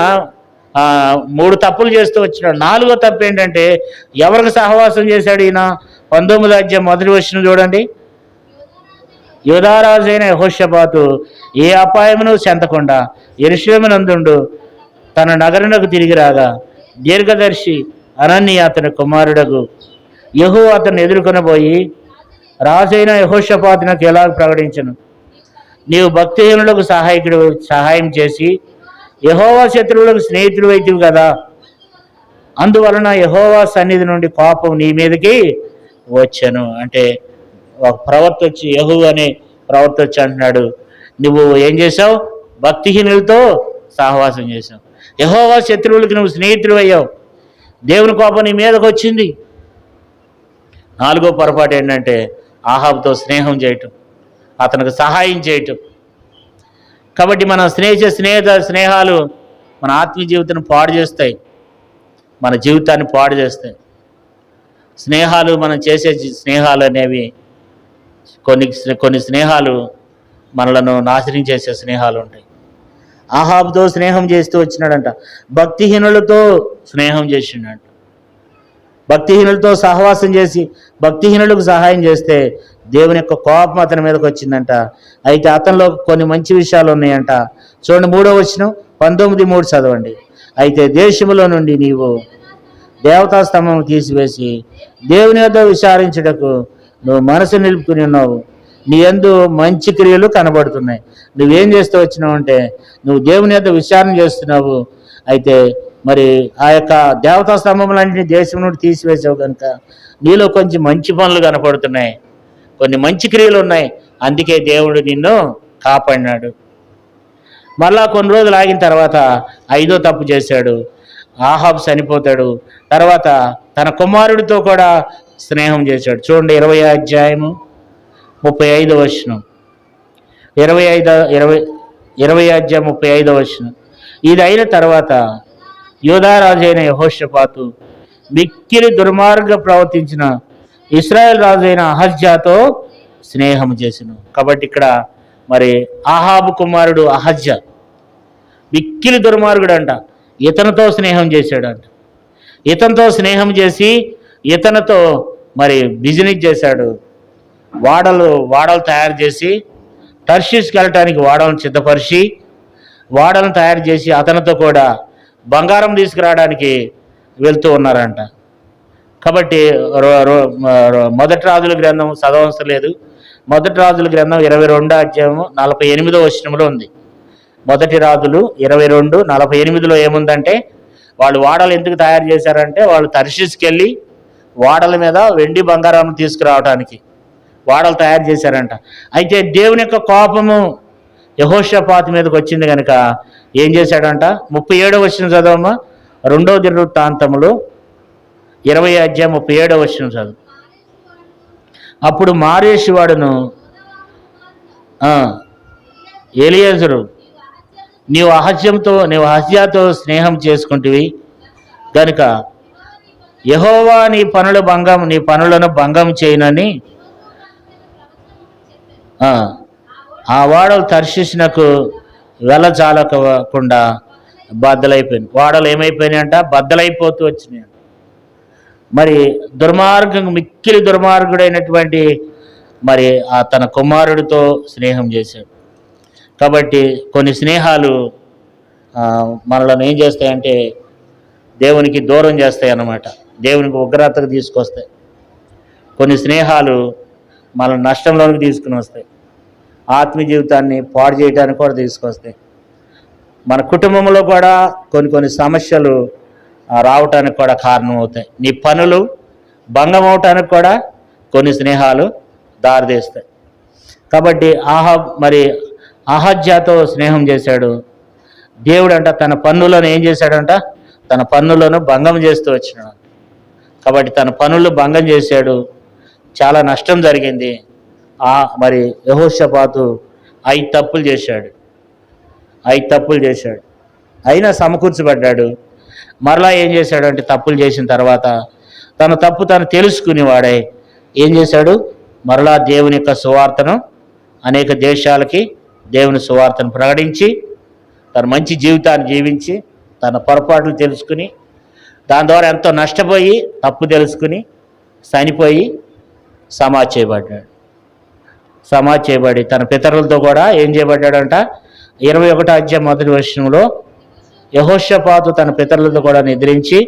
3 తప్పులు చేస్తూ వచ్చినాడు. 4వ తప్పు ఏంటంటే ఎవరికి సహవాసం చేశాడు ఈయన, 19వ అధ్యాయం 1వ వచనం చూడండి. యూదారాజైన యెహోషాపాతు ఏ అపాయమును చెందకుండా యెరూషలేమునందుండు తన నగరునకు తిరిగి రాగా దీర్ఘదర్శి అననీయ అతని కుమారుడగు యెహోవా అతను ఎదుర్కొనబోయి రాజైన యెహోషాపాతునకు ఎలా ప్రకటించను, నీవు భక్తిహీనులకు సహాయం చేసి యెహోవా శత్రువులకు స్నేహితుడు అయితివి కదా, అందువలన యెహోవా సన్నిధి నుండి కోపం నీ మీదకి వచ్చాను. అంటే ఒక ప్రవక్త వచ్చి, యెహోవా అనే ప్రవక్త వచ్చి అంటున్నాడు, నువ్వు ఏం చేసావు, భక్తిహీనులతో సహవాసం చేసావు, యెహోవా శత్రువులకి నువ్వు స్నేహితుడు అయ్యావు, దేవుని కోపం నీ మీదకి వచ్చింది. 4వ పొరపాటు ఏంటంటే ఆహాబుతో స్నేహం చేయటం, అతనికి సహాయం చేయటం. కాబట్టి మనం స్నేహాలు మన ఆత్మీయ జీవితాన్ని పాడు చేస్తాయి, మన జీవితాన్ని పాడు చేస్తాయి. స్నేహాలు మనం చేసే స్నేహాలు అనేవి కొన్ని స్నేహాలు మనలను నాశనం చేసే స్నేహాలు ఉంటాయి. ఆహాబుతో స్నేహం చేస్తూ వచ్చినాడంట, భక్తిహీనులతో స్నేహం చేసినాడు. భక్తిహీనులతో సహవాసం చేసి భక్తిహీనులకు సహాయం చేస్తే దేవుని యొక్క కోపం అతని మీదకి వచ్చిందంట. అయితే అతనిలో కొన్ని మంచి విషయాలు ఉన్నాయంట. చూడండి 3వ వచనం 19:3 చదవండి. అయితే దేశములో నుండి నీవు దేవతా స్తంభం తీసివేసి దేవుని యొద్ద విచారించుటకు నువ్వు మనసు నిలుపుకుని ఉన్నావు, నీ యందు మంచి క్రియలు కనబడుతున్నాయి. నువ్వేం చేస్తూ వచ్చినావు అంటే నువ్వు దేవుని యొద్ద విచారణ చేస్తున్నావు. అయితే మరి ఆ యొక్క దేవతా స్తంభములన్నింటినీ దేశం నుండి తీసివేసావు కనుక నీలో కొంచెం మంచి పనులు కనపడుతున్నాయి, కొన్ని మంచి క్రియలు ఉన్నాయి, అందుకే దేవుడు నిన్ను కాపాడినాడు. మళ్ళా కొన్ని రోజులు ఆగిన తర్వాత 5వ తప్పు చేశాడు. ఆహాబు చనిపోతాడు. తర్వాత తన కుమారుడితో కూడా స్నేహం చేశాడు. చూడండి 20వ అధ్యాయము 35వ వచనం. 20వ అధ్యాయం 35వ వచనం. ఇది అయిన తర్వాత యూదారాజు అయిన యెహోషాపాతు మిక్కిలి దుర్మార్గ ప్రవర్తించిన ఇశ్రాయేల్ రాజు అయిన అహజ్యాతో స్నేహం చేసిన. కాబట్టి ఇక్కడ మరి ఆహాబు కుమారుడు అహజ్యా మిక్కిలి దుర్మార్గుడు అంట, ఇతనితో స్నేహం చేశాడంట. ఇతనితో స్నేహం చేసి ఇతనితో మరి బిజినెస్ చేశాడు. వాడలు తయారు చేసి టర్షీస్కి వెళ్ళటానికి వాడలను సిద్ధపరిచి వాడలను తయారు చేసి అతనితో కూడా బంగారం తీసుకురావడానికి వెళ్తూ ఉన్నారంట. కాబట్టి మొదటి రాజుల గ్రంథం చదవవసరం లేదు. మొదటి రాజుల గ్రంథం 22వ అధ్యాయము 48వ వచనంలో ఉంది. మొదటి రాజులు 22:48 ఏముందంటే వాళ్ళు వాడలు ఎందుకు తయారు చేశారంటే వాళ్ళు తర్షీస్కి వెళ్ళి వాడల మీద వెండి బంగారం తీసుకురావడానికి వాడలు తయారు చేశారంట. అయితే దేవుని యొక్క కోపము యెహోషాపాతు మీదకి వచ్చింది కనుక ఏం చేశాడంట, 37వ వచనం చదవమ్మా. 2వ దినవృత్తాంతములు 20వ అధ్యాయం 37వ వచనం చదువు. అప్పుడు మారేషు వాడును ఎలియేజరు నీవు అహజ్యాతో స్నేహం చేసుకుంటువి కనుక యెహోవా నీ పనులను భంగం చేయనని ఆ వాడలు తర్షీషునకు వెళ్ళజాలకుండా బద్దలైపోయింది. వాడలు ఏమైపోయినాయంట? బద్దలైపోతూ వచ్చినాయి. మరి మిక్కిలి దుర్మార్గుడైనటువంటి మరి తన కుమారుడితో స్నేహం చేశాడు. కాబట్టి కొన్ని స్నేహాలు మనల్ని ఏం చేస్తాయంటే దేవునికి దూరం చేస్తాయి అన్నమాట. దేవునికి ఉగ్రతకు తీసుకొస్తాయి. కొన్ని స్నేహాలు మనల్ని నష్టంలోనికి తీసుకుని వస్తాయి. ఆత్మీయ జీవితాన్ని పాడు చేయడానికి కూడా తీసుకొస్తాయి. మన కుటుంబంలో కూడా కొన్ని సమస్యలు రావటానికి కూడా కారణం అవుతాయి. నీ పనులు భంగం అవటానికి కూడా కొన్ని స్నేహాలు దారితీస్తాయి. కాబట్టి అహజ్యాతో స్నేహం చేశాడు. దేవుడు అంట తన పన్నులను ఏం చేశాడంట? తన పన్నులను భంగం చేస్తూ వచ్చినాడు. కాబట్టి తన పనులు భంగం చేశాడు. చాలా నష్టం జరిగింది. మరి యెహోషాపాతు 5 తప్పులు చేశాడు. అయినా సమకూర్చబడ్డాడు. మరలా ఏం చేశాడంటే తప్పులు చేసిన తర్వాత తన తప్పు తను తెలుసుకునేవాడే ఏం చేశాడు? మరలా దేవుని యొక్క సువార్తను అనేక దేశాలకి దేవుని సువార్తను ప్రకటించి తన మంచి జీవితాన్ని జీవించి తన పొరపాట్లు తెలుసుకుని దాని ద్వారా ఎంతో నష్టపోయి తప్పు తెలుసుకుని చనిపోయి సమాధి చేయబడి తన పితరులతో కూడా ఏం చేయబడ్డాడంట? 21వ అధ్యాయం 1వ వచనంలో యెహోషాపాతు తన పితరులతో కూడా నిద్రించి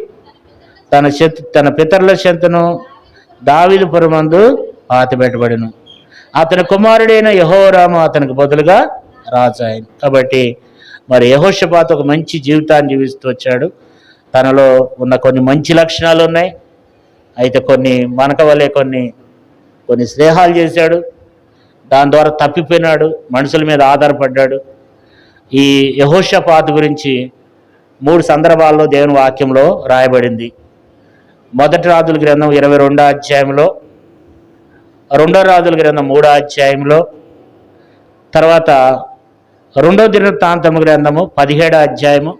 తన పితరుల చెంతను దావీదు పురమందు పాతిపెట్టబడెను. అతని కుమారుడైన యెహోరాము అతనికి బదులుగా రాజు అయ్యాడు. కాబట్టి మరి యెహోషాపాతు ఒక మంచి జీవితాన్ని జీవిస్తూ వచ్చాడు. తనలో ఉన్న కొన్ని మంచి లక్షణాలు ఉన్నాయి. అయితే కొన్ని మనక వల్లే కొన్ని స్నేహాలు చేశాడు. దాని ద్వారా తప్పిపోయినాడు. మనుషుల మీద ఆధారపడ్డాడు. ఈ యెహోషాపాతు గురించి 3 సందర్భాల్లో దేవుని వాక్యంలో రాయబడింది. మొదటి రాజుల గ్రంథం 22వ అధ్యాయంలో, రెండో రాజుల గ్రంథం 3వ అధ్యాయంలో, తర్వాత రెండో దినవృత్తాంతము గ్రంథము 17వ అధ్యాయము,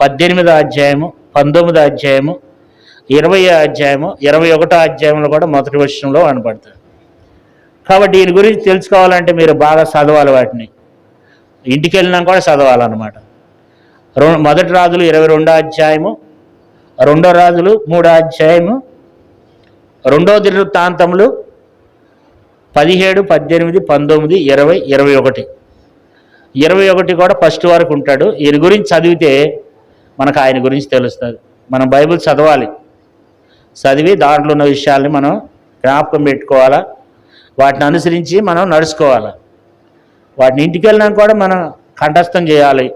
18వ అధ్యాయము, 19వ అధ్యాయము, 20వ అధ్యాయము, 21వ అధ్యాయంలో కూడా మొదటి వచనంలో కనపడతాడు. కాబట్టి దీని గురించి తెలుసుకోవాలంటే మీరు బాగా చదవాలి. వాటిని ఇంటికి వెళ్ళినా కూడా చదవాలన్నమాట. మొదటి రాజులు 22వ అధ్యాయము, రెండో రాజులు 3వ అధ్యాయము, రెండో దినవృత్తాంతములు 17, 18, 19, 20, 21. 21 కూడా ఫస్ట్ వరకు ఉంటాడు. ఈయన గురించి చదివితే మనకు ఆయన గురించి తెలుస్తుంది. మనం బైబిల్ చదివి దాంట్లో ఉన్న విషయాల్ని మనం జ్ఞాపకం పెట్టుకోవాలా. వాటిని అనుసరించి మనం నడుచుకోవాలి. వాటిని ఇంటికి వెళ్ళినా కూడా మనం కంఠస్థం చేయాలి.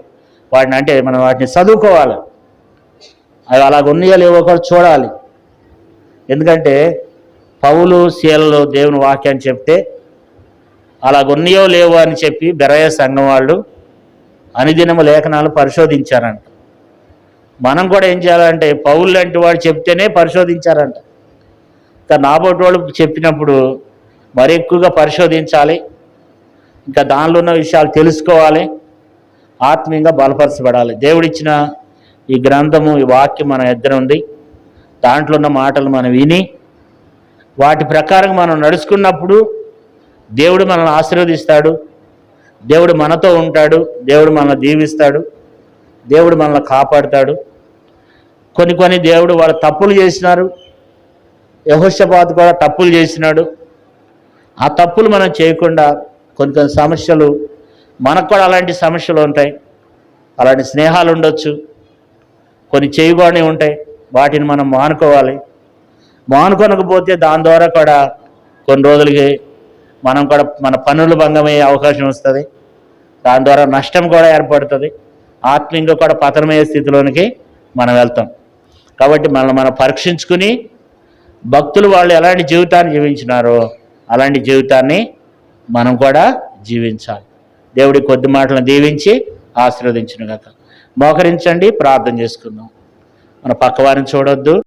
మనం వాటిని చదువుకోవాలి. అవి అలాగ ఉన్నాయో లేవో కూడా చూడాలి. ఎందుకంటే పౌలు శీలలు దేవుని వాక్యాన్ని చెప్తే అలాగున్నాయో లేవో అని చెప్పి బెరయ సంఘం వాళ్ళు అనుదినము లేఖనాలు పరిశోధించారంట. మనం కూడా ఏం చేయాలంటే పౌలు లాంటి వాడు చెప్తేనే పరిశోధించారంట. ఇంకా నాబోటి వాళ్ళు చెప్పినప్పుడు మరి ఎక్కువగా పరిశోధించాలి. ఇంకా దానిలో ఉన్న విషయాలు తెలుసుకోవాలి. ఆత్మీయంగా బలపరచబడాలి. దేవుడిచ్చిన ఈ గ్రంథము, ఈ వాక్యం మన ఎదురు ఉంది. దాంట్లో ఉన్న మాటలు మనం విని వాటి ప్రకారం మనం నడుచుకున్నప్పుడు దేవుడు మనల్ని ఆశీర్వదిస్తాడు. దేవుడు మనతో ఉంటాడు. దేవుడు మనల్ని దీవిస్తాడు. దేవుడు మనల్ని కాపాడుతాడు. కొన్ని దేవుడు వాళ్ళు తప్పులు చేసినారు. యెహోషాపాతు కూడా తప్పులు చేసినాడు. ఆ తప్పులు మనం చేయకుండా కొన్ని సమస్యలు మనకు కూడా అలాంటి సమస్యలు ఉంటాయి. అలాంటి స్నేహాలు ఉండొచ్చు. కొన్ని చేయకూడని ఉంటాయి. వాటిని మనం మానుకోవాలి. మానుకొనకపోతే దాని ద్వారా కూడా కొన్ని రోజులకి మనం కూడా మన పనులు భంగమయ్యే అవకాశం వస్తుంది. దాని ద్వారా నష్టం కూడా ఏర్పడుతుంది. ఆత్మీయంగా కూడా పతనమయ్యే స్థితిలోనికి మనం వెళ్తాం. కాబట్టి మనం పరీక్షించుకుని భక్తులు వాళ్ళు ఎలాంటి జీవితాన్ని జీవించినారో అలాంటి జీవితాన్ని మనం కూడా జీవించాలి. దేవుడి కొద్ది మాటలను దీవించి ఆశీర్వదించును గాక. మోకరించండి, ప్రార్థన చేసుకుందాం. మన పక్కవారిని చూడొద్దు.